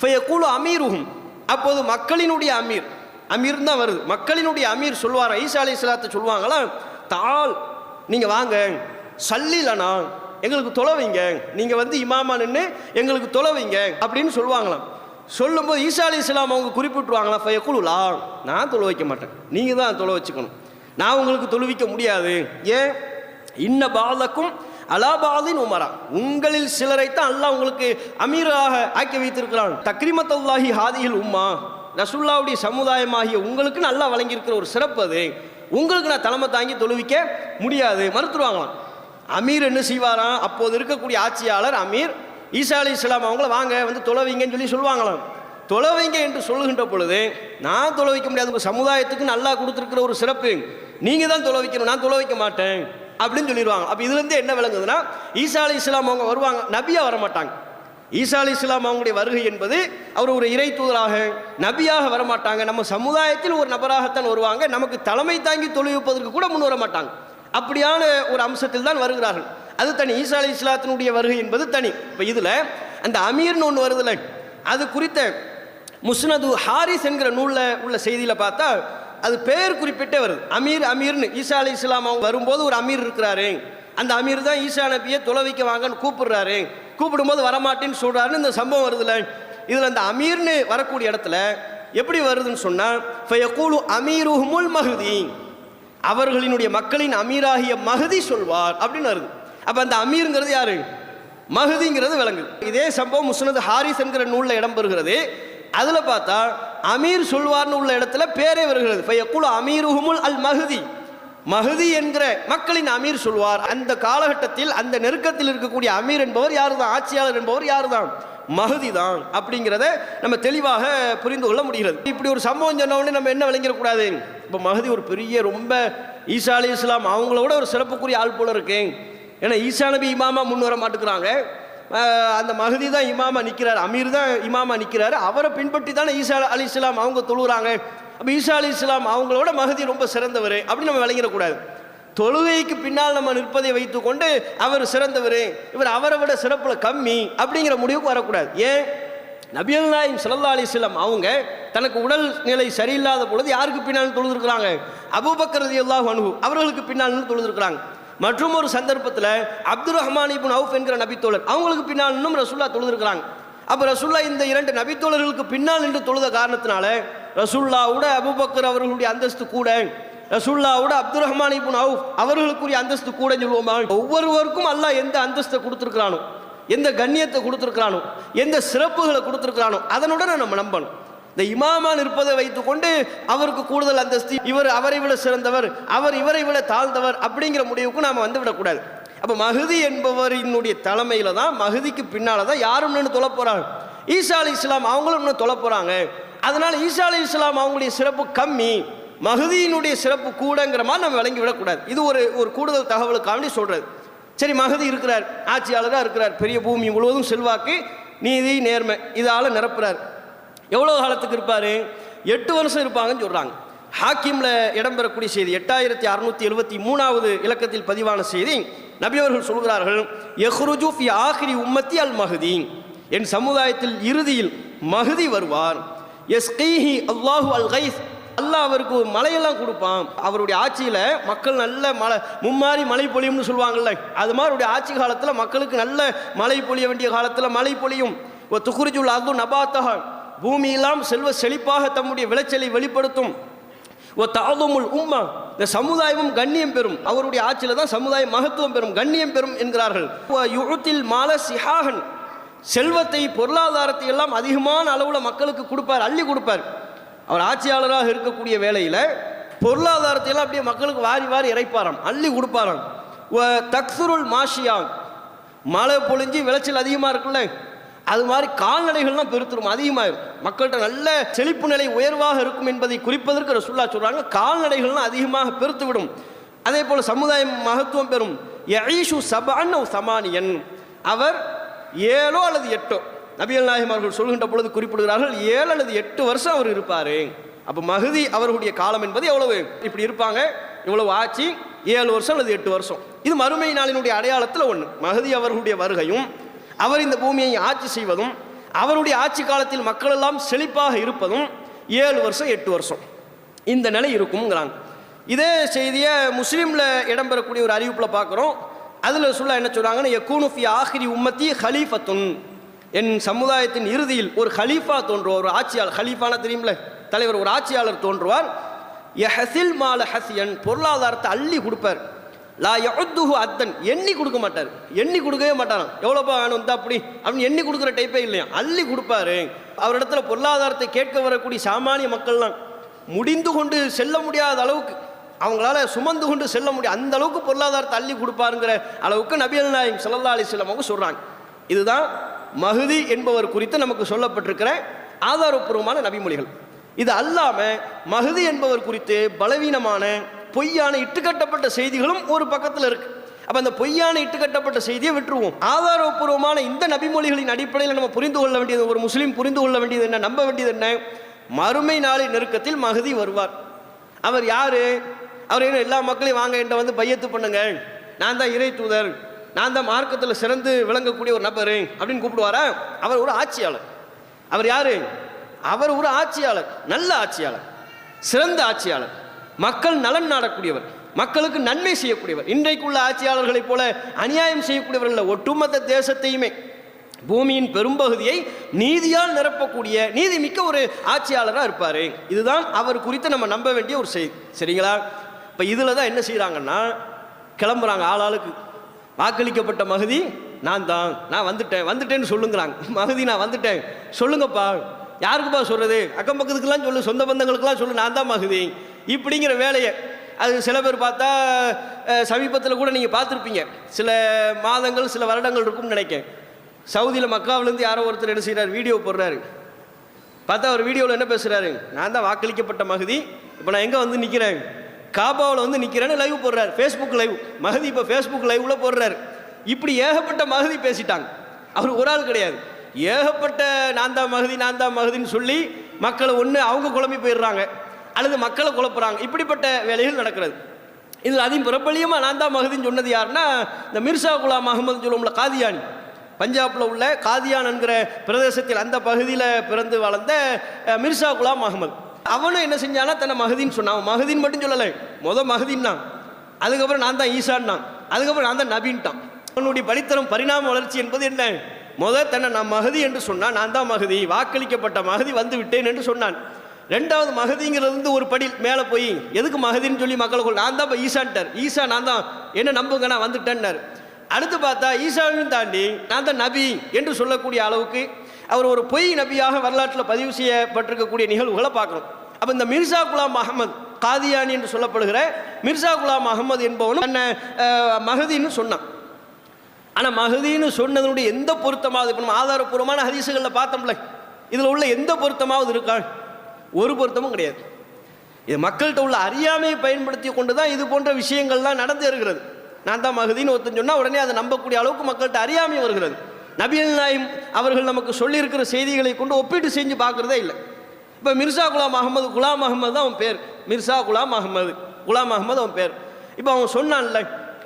ஃபயகூலு அமீருஹும், அப்போது மக்களினுடைய அமீர், அமீர் தான் வருது, மக்களினுடைய அமீர் சொல்வார், ஈசா அலைஹிஸ்ஸலாத்தை சொல்லுவாங்களா, தால் நீங்க வாங்க, சல்லிலனா எங்களுக்கு தொலை வைங்க, நீங்க வந்து இமாமா நின்று எங்களுக்கு தொலை வைங்க அப்படின்னு சொல்லுவாங்களாம். சொல்லும்போது ஈசா அலைஹிஸ்ஸலாம் அவங்க குறிப்பிட்டுருவாங்களா, ஃபயகுலுலா, நான் தொலை வைக்க மாட்டேன், நீங்க தான் தொலை வச்சுக்கணும், நான் உங்களுக்கு தொழுவிக்க முடியாது. ஏன்? இன்ன பாலக்கும் அலாபாலின் உமரா, உங்களில் சிலரைத்தான் அல்லாஹ் உங்களுக்கு அமீராக ஆக்கி வைத்திருக்கிறான். தக்ரிமத்துல்லாஹி ஹாதிஹில் உம்மா, ரசூலுல்லாஹ்வுடைய சமுதாயமாகிய உங்களுக்கு நல்லா வழங்கியிருக்கிற ஒரு சிறப்பு அது, உங்களுக்கு நான் தலைமை தாங்கி தொழுவிக்க முடியாது மறுத்துருவாங்களாம். அமீர் என்ன செய்வாராம், அப்போது இருக்கக்கூடிய ஆட்சியாளர் அமீர் ஈசா அலைஹிஸ்ஸலாம் அவங்கள வாங்க வந்து தொலைவிங்கன்னு சொல்லி சொல்லுவாங்களாம். தொலைவிங்க என்று சொல்லுகின்ற பொழுது, நான் தொலை வைக்க முடியாது, உங்கள் சமுதாயத்துக்கு நல்லா கொடுத்துருக்கிற ஒரு சிறப்பு, நீங்கள் தான் தொலை வைக்கணும், நான் தொலை வைக்க மாட்டேன் அப்படின்னு சொல்லிடுவாங்க. அப்போ இதுலேருந்து என்ன விளங்குதுன்னா, ஈசா அலைஹிஸ்ஸலாம் அவங்க வருவாங்க, நபியாக வரமாட்டாங்க. ஈசா அலைஹிஸ்ஸலாம் அவங்களுடைய வருகை என்பது அவர் ஒரு இறை தூதராக நபியாக வரமாட்டாங்க, நம்ம சமுதாயத்தில் ஒரு நபராகத்தான் வருவாங்க, நமக்கு தலைமை தாங்கி தொழுவிப்பதற்கு கூட முன் வர மாட்டாங்க. அப்படியான ஒரு அம்சத்தில் தான் வருகிறார்கள். அது தனி, ஈசா அலைஹிஸ்ஸலாத்தினுடைய வருகை என்பது தனி. இப்போ இதில் அந்த அமீர்னு ஒன்று வருதுல்ல, அது குறித்த முஸ்னது ஹாரிஸ் என்கிற நூலில் உள்ள செய்தியில் பார்த்தா அது பேர் குறிப்பிட்டே வருது, அமீர் அமீர்னு. ஈசா அலைஹிஸ்ஸலாம் அவங்க வரும்போது ஒரு அமீர் இருக்கிறாரு, அந்த அமீர் தான் ஈசா நபியை தொலை வைக்க வாங்கன்னு கூப்பிடுறாரு, கூப்பிடும்போது வரமாட்டேன்னு சொல்றாருன்னு இந்த சம்பவம் வருதுல்ல. இதில் அந்த அமீர்னு வரக்கூடிய இடத்துல எப்படி வருதுன்னு சொன்னால், ஃபயகூலு அமீருஹுமுல் மஹ்தி, அவர்களினுடைய மக்களின் அமீராகிய மஹதி சொல்வார் அப்படின்னு வருது. அப்போ அந்த அமீருங்கிறது யாரு? மஹதிங்கிறது விளங்குது. இதே சம்பவம் முஸ்னது ஹாரிஸ் என்கிற நூலில் இடம்பெறுகிறது. அதில் பார்த்தா அமீர் சொல்வார்னு உள்ள இடத்துல பேரே வருகிறது, ஃபயகூலு அமீருஹுமுல் அல் மஹதி, மஹதி என்கிற மக்களின் அமீர் சொல்வார். அந்த காலகட்டத்தில் அந்த நெருக்கத்தில் இருக்கக்கூடிய அமீர் என்பவர் யாரு தான்? ஆட்சியாளர் என்பவர் யாரு தான்? மஹதி தான் அப்படிங்கிறத நம்ம தெளிவாக புரிந்து கொள்ள முடிகிறது. இப்படி ஒரு சம்பவம் சொன்ன உடனே நம்ம என்ன விளங்கிடக்கூடாது, இப்போ மஹதி ஒரு பெரிய ரொம்ப ஈசா அலைஹிஸ்ஸலாம் அவங்களோட ஒரு சிறப்புக்குரிய ஆள் போல இருக்கு. ஏன்னா ஈசா நபி இமாமா முன் வர மாட்டேங்கிறாங்க, அந்த மஹதி தான் இமாமா நிற்கிறார், அமீர் தான் இமாமா நிற்கிறாரு, அவரை பின்பற்றி தானே ஈசா அலைஹிஸ்ஸலாம் அவங்க தொழுகிறாங்க. அப்போ ஈசா அலைஹிஸ்ஸலாம் அவங்களோட மஹதி ரொம்ப சிறந்தவர் அப்படின்னு நம்ம விளங்கிடக்கூடாது. தொழுகைக்கு பின்னால் நம்ம நிற்பதை வைத்துக்கொண்டு அவர் சிறந்தவர், இவர் அவரை விட சிறப்பில் கம்மி அப்படிங்கிற முடிவுக்கு வரக்கூடாது. ஏன்? நபிகள் நாயகம் ஸல்லல்லாஹு அலைஹி வஸல்லம் அவங்க தனக்கு உடல் நிலை சரியில்லாத பொழுது யாருக்கு பின்னால் தொழுதுருக்கிறாங்க? அபூபக்கர் ரலியல்லாஹு அன்ஹு அவர்களுக்கு பின்னால் தொழுதுருக்கிறாங்க. மற்றும் ஒரு சந்தர்ப்பத்தில் அப்துர் ரஹ்மான் இப்னு அவுஃப் என்கிற நபித்தோழர் அவங்களுக்கு பின்னால் இன்னும் ரசூல்லா தொழுதுருக்கிறாங்க. அப்போ ரசூல்லா இந்த இரண்டு நபித்தோழர்களுக்கு பின்னால் நின்று தொழுத காரணத்தினால ரசூல்லாவோட அபூபக்கர் அவர்களுடைய அந்தஸ்து கூட, ரசூல்லாவோட அப்துர் ரஹ்மான் இப்னு அவுஃப் அவர்களுக்குரிய அந்தஸ்து கூட சொல்லுவோமா? ஒவ்வொருவருக்கும் அல்லாஹ் எந்த அந்தஸ்தை கொடுத்துருக்கிறானோ, எந்த கண்ணியத்தை கொடுத்துருக்கிறானோ, எந்த சிறப்புகளை கொடுத்துருக்கிறானோ அதனுடன் நம்ம நம்பணும். இந்த இமாமா நிற்பதை வைத்துக்கொண்டு அவருக்கு கூடுதல் அந்தஸ்து, இவர் அவரை விட சிறந்தவர், அவர் இவரை விட தாழ்ந்தவர் அப்படிங்கிற முடிவுக்கு நாம் வந்து விடக்கூடாது. அப்போ மஹதி என்பவரினுடைய தலைமையில தான், மஹதிக்கு பின்னால தான் யாரும் நின்று தொலை போறாங்க, ஈசா அலைஹிஸ்ஸலாம் அவங்களும் இன்னும் தொலை போறாங்க. அதனால ஈசா அலைஹிஸ்ஸலாம் அவங்களுடைய சிறப்பு கம்மி, மஹதியினுடைய சிறப்பு கூடங்கிற மாதிரி நம்ம விளங்கி விடக்கூடாது. இது ஒரு கூடுதல் தகவலுக்காண்டி சொல்றது. சரி, மஹதி இருக்கிறார், ஆட்சியாளராக இருக்கிறார், பெரிய பூமி முழுவதும் செல்வாக்கு, நீதி, நேர்மை இதால நிரப்புறார். எவ்வளோ காலத்துக்கு இருப்பார்? 8 வருஷம் இருப்பாங்கன்னு சொல்கிறாங்க. ஹாக்கிம்ல இடம்பெறக்கூடிய செய்தி 8673வது இலக்கத்தில் பதிவான செய்தி, நபி அவர்கள் சொல்கிறார்கள், யஹ்ருஜு ஃபி ஆஹிரி உம்மத்தி அல் மஹதி, என் சமுதாயத்தில் இறுதியில் மஹதி வருவார். யஸ்கீஹி அல்லாஹு அல் கைஸ், அல்லாஹ் அவருக்கு மழையெல்லாம் கொடுப்பான். அவருடைய ஆட்சியில் மக்கள் நல்ல மழை, மும்மாரி மழை பொழியும்னு சொல்லுவாங்கல்ல, அது மாதிரி அவருடைய ஆட்சி காலத்தில் மக்களுக்கு நல்ல மழை பொழிய வேண்டிய காலத்தில் மழை பொழியும். துகுரிஜுல் அர்து நபாத்தஹ, பூமியெல்லாம் செல்வ செழிப்பாக தம்முடைய விளைச்சலை வெளிப்படுத்தும். தாதுமுல் உம்மா, இந்த சமுதாயமும் கண்ணியம் பெறும். அவருடைய ஆட்சியில் தான் சமுதாயம் மகத்துவம் பெறும், கண்ணியம் பெறும் என்கிறார்கள். யுத்தில் மால சிஹாகன், செல்வத்தை பொருளாதாரத்தை எல்லாம் அதிகமான அளவில் மக்களுக்கு கொடுப்பார், அள்ளி கொடுப்பார். அவர் ஆட்சியாளராக இருக்கக்கூடிய வேளையில் பொருளாதாரத்தை எல்லாம் அப்படியே மக்களுக்கு வாரி வாரி இறைப்பாராம், அள்ளி கொடுப்பாராம். தக்சுருல் மாஷியா, மழை பொழிஞ்சு விளைச்சல் அதிகமாக இருக்குல்ல, அது மாதிரி கால்நடைகள்லாம் பெருத்துரும், அதிகமாகும். மக்கள்கிட்ட நல்ல செழிப்பு நிலை உயர்வாக இருக்கும் என்பதை குறிப்பதற்கு ரசூலுல்லாஹ் சொல்றாங்க, கால்நடைகள்லாம் அதிகமாக பெருத்து விடும். அதே போல சமுதாயம் மகத்துவம் பெறும். யஈஷு சபஅன் அவ் சமானியன், அவர் 7 அல்லது 8, நபிகள் நாயகம் அவர்கள் சொல்கின்ற பொழுது குறிப்பிடுகிறார்கள் 7 அல்லது 8 வருஷம் அவர் இருப்பார். அப்போ மஹதி அவர்களுடைய காலம் என்பது எவ்வளவு? இப்படி இருப்பாங்க, இவ்வளவு ஆட்சி, 7 வருஷம் அல்லது 8 வருஷம். இது மறுமை நாளினுடைய அடையாளத்தில் ஒன்று. மஹதி அவர்களுடைய வருகையும், அவர் இந்த பூமியை ஆட்சி செய்வதும், அவருடைய ஆட்சி காலத்தில் மக்கள் எல்லாம் செழிப்பாக இருப்பதும் 7 வருஷம் 8 வருஷம் இந்த நிலை இருக்கும்ங்கிறாங்க. இதே செய்தியை முஸ்லீமில் இடம்பெறக்கூடிய ஒரு அறிவிப்பில் பார்க்குறோம். அதில் சொல்ல என்ன சொல்கிறாங்கன்னா, யகூனு ஃபி ஆஹிரி உம்மத்தி ஹலீஃபத்துன், என் சமுதாயத்தின் இறுதியில் ஒரு ஹலீஃபா தோன்றுவார், ஒரு ஆட்சியாளர். ஹலீஃபான தெரியுமில்ல, தலைவர், ஒரு ஆட்சியாளர் தோன்றுவார். யஹசில் மால ஹசியன், பொருளாதாரத்தை அள்ளி கொடுப்பார். லா யஉத்துஹு அத்தன், எண்ணி கொடுக்க மாட்டார், எண்ணி கொடுக்கவே மாட்டாராம். எவ்வளோப்பா வேணும் இந்த அப்படி அப்படின்னு எண்ணி கொடுக்குற டைப்பே இல்லையா, அள்ளி கொடுப்பாரு. அவரிடத்துல பொருளாதாரத்தை கேட்க வரக்கூடிய சாமானிய மக்கள்லாம் முடிந்து கொண்டு செல்ல முடியாத அளவுக்கு, அவங்களால சுமந்து கொண்டு செல்ல முடியும் அந்த அளவுக்கு பொருளாதாரத்தை அள்ளி கொடுப்பாருங்கிற அளவுக்கு நபிகள் நாயகம் ஸல்லல்லாஹு அலைஹி வஸல்லம் அவங்க சொல்றாங்க. இதுதான் மஹதி என்பவர் குறித்து நமக்கு சொல்லப்பட்டிருக்கிற ஆதாரப்பூர்வமான நபிமொழிகள். இது அல்லாம மஹதி என்பவர் குறித்து பலவீனமான பொய்யான இட்டுக்கட்டப்பட்ட செய்திகளும் ஒரு பக்கத்தில் இருக்கு. அப்ப அந்த பொய்யான இட்டுக்கட்டப்பட்ட செய்தியை விட்டுருவோம். ஆதாரப்பூர்வமான இந்த நபிமொழிகளின் அடிப்படையில் நம்ம புரிந்து கொள்ள வேண்டியது, ஒரு முஸ்லீம் புரிந்து கொள்ள வேண்டியது என்ன, நம்ப வேண்டியது என்ன, மறுமை நாளின் நெருக்கத்தில் மஹதி வருவார். அவர் யாரு? அவர் என்ன எல்லா மக்களையும் வாங்க என்ற வந்து பையத்து பண்ணுங்க, நான் தான் இறை தூதர், நான் தான் மார்க்கத்தில் சிறந்து விளங்கக்கூடிய ஒரு நபர் அப்படின்னு கூப்பிடுவாரா? அவர் ஒரு ஆட்சியாளர். அவர் யாரு? அவர் ஒரு ஆட்சியாளர், நல்ல ஆட்சியாளர், சிறந்த ஆட்சியாளர், மக்கள் நலன் நாடக்கூடியவர், மக்களுக்கு நன்மை செய்யக்கூடியவர். இன்றைக்குள்ள ஆட்சியாளர்களைப் போல அநியாயம் செய்யக்கூடியவர்கள், ஒட்டுமொத்த தேசத்தையுமே பூமியின் பெரும்பகுதியை நீதியால் நிரப்பக்கூடிய நீதி மிக்க ஒரு ஆட்சியாளராக இருப்பார். இதுதான் அவர் குறித்து நம்ம நம்ப வேண்டிய ஒரு செய்தி. சரிங்களா? இப்போ இதில் தான் என்ன செய்கிறாங்கன்னா, கிளம்புறாங்க ஆளாளுக்கு. வாக்களிக்கப்பட்ட மஹதி நான் தான், நான் வந்துட்டேன்னு சொல்லுங்கிறாங்க. மஹதி நான் வந்துட்டேன் சொல்லுங்கப்பா. யாருக்குப்பா சொல்கிறது? அக்கம் பக்கத்துக்கெல்லாம் சொல்லு, சொந்த பந்தங்களுக்கெல்லாம் சொல்லு, நான் தான் மஹதி இப்படிங்கிற வேலையை. அது சில பேர் பார்த்தா சமீபத்தில் கூட நீங்கள் பார்த்துருப்பீங்க, சில மாதங்கள் சில வருடங்கள் இருக்கும்னு நினைக்கிறேன். சவுதியில் மக்காவிலேருந்து யாரோ ஒருத்தர் என்ன செய்கிறார், வீடியோ போடுறாரு. பார்த்தா அவர் வீடியோவில் என்ன பேசுகிறாரு, நான் தான் வாக்களிக்கப்பட்ட மஹதி, இப்போ நான் எங்கே வந்து நிற்கிறேன், காபாவில் வந்து நிற்கிறேன்னு லைவ் போடுறாரு, ஃபேஸ்புக் லைவ். மஹதி இப்போ ஃபேஸ்புக் லைவில் போடுறாரு. இப்படி ஏகப்பட்ட மஹதி பேசிட்டாங்க. அவர் ஒரு ஆள் கிடையாது, ஏகப்பட்ட நான் தான் மஹதின்னு சொல்லி மக்களை ஒன்று அவங்க குழம்பி போயிடுறாங்க, அல்லது மக்களை குழப்புறாங்க. இப்படிப்பட்ட வேலைகள் நடக்கிறது. இதில் அதையும் பிரபலியமாக நான் தான் மஹதின்னு சொன்னது யாருன்னா, இந்த மிர்சா குலாம் அகமது சொல்லுவோம்ல, காதியானி, பஞ்சாபில் உள்ள காதியான் என்கிற பிரதேசத்தில் அந்த பகுதியில் பிறந்து வளர்ந்த மிர்சா குலாம் அகமது. அவனும் என்ன செஞ்சானா, தன்னை மஹதின்னு சொன்னான். மஹதின்னு மட்டும் சொல்லலை, மஹதின் தான், அதுக்கப்புறம் நான் தான் ஈசான் தான், அதுக்கப்புறம் நான் தான் நபீன்ட்டான். அவனுடைய படித்தரம் பரிணாம வளர்ச்சி என்பது என்ன, தன்னை நான் மஹதி என்று சொன்னான், நான் தான் மஹதி, வாக்களிக்கப்பட்ட மஹதி வந்து விட்டேன் என்று சொன்னான். ரெண்டாவது மஹதிங்கிறது ஒரு படி மேலே போய் எதுக்கு மஹதின்னு சொல்லி மக்களை நான் தான் ஈசான்ட்டார். ஈசா நான் தான், என்ன நம்புங்க நான் வந்துட்டேன்னார். அடுத்து பார்த்தா ஈசாவையும் தாண்டி நான் தான் நபி என்று சொல்லக்கூடிய அளவுக்கு அவர் ஒரு பொய் நபியாக வரலாற்றில் பதிவு செய்யப்பட்டிருக்கக்கூடிய நிகழ்வுகளை பார்க்குறோம். அப்போ இந்த மிர்சா குலாம் அகமது காதியானி என்று சொல்லப்படுகிற மிர்சா குலாம் அகமது என்பவனும் என்ன மஹதின்னு சொன்னான். ஆனால் மஹதின்னு சொன்னதனுடைய எந்த பொருத்தமாவது இப்போ நம்ம ஆதாரப்பூர்வமான ஹதீசுகளில் பார்த்தோம்ல, இதில் உள்ள எந்த பொருத்தமாவது இருக்கா? ஒரு பொருத்தமும் கிடையாது. இது மக்கள்கிட்ட உள்ள அறியாமையை பயன்படுத்தி கொண்டு தான் இது போன்ற விஷயங்கள்லாம் நடந்து இருக்கிறது. நான் தான் மஹதின்னு ஒருத்தன் சொன்னால் உடனே அதை நம்பக்கூடிய அளவுக்கு மக்கள்கிட்ட அறியாமை வருகிறது. நபிகள் நாயகம் அவர்கள் நமக்கு சொல்லியிருக்கிற செய்திகளை கொண்டு ஒப்பீட்டு செஞ்சு பார்க்குறதே இல்லை. இப்போ மிர்சா குலாம் அகமது, குலாம் அகமது தான் அவன் பேர், மிர்சா குலாம் அகமது அவன் பேர். இப்போ அவன் சொன்னான்ல,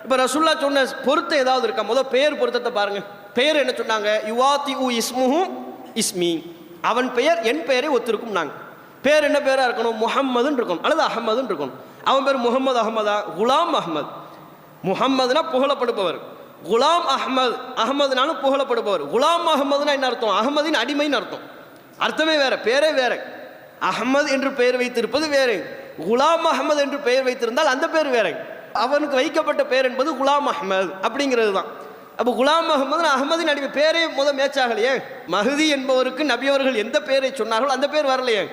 இப்போ ரசூல்லா சொன்ன பொருத்தம் ஏதாவது இருக்கா? முதல் பெயர் பொருத்தத்தை பாருங்க. பெயர் என்ன சொன்னாங்க? யுவாத்தி உ இஸ்முஹு இஸ்மி, அவன் பெயர் என் பெயரை ஒத்திருக்கும். நாங்கள் பேர் என்ன பேராக இருக்கணும்? முஹம்மதுன்னு இருக்கணும் அல்லது அஹமதுன்னு இருக்கணும். அவன் பேர் முகமது அஹமதா, குலாம் அஹமத். முஹம்மதுனா புகழப்படுபவர், குலாம் அஹமது, அஹமதுனாலும் புகழப்படுபவர். குலாம் அஹமதுனா என்ன அர்த்தம்? அஹமதின் அடிமைன்னு அர்த்தம். அர்த்தமே வேற, பேரே வேற. அஹமது என்று பெயர் வைத்திருப்பது வேறு, குலாம் அஹமது என்று பெயர் வைத்திருந்தால் அந்த பேர் வேற. அவனுக்கு வைக்கப்பட்ட பேர் என்பது குலாம் அஹமது அப்படிங்கிறது தான். அப்போ குலாம் அஹமது அஹமதின் அடிமை பேரே மேட்சாகலையே. மஹதி என்பவருக்கு நபி அவர்கள் எந்த பேரை சொன்னார்களோ அந்த பேர் வரலையே.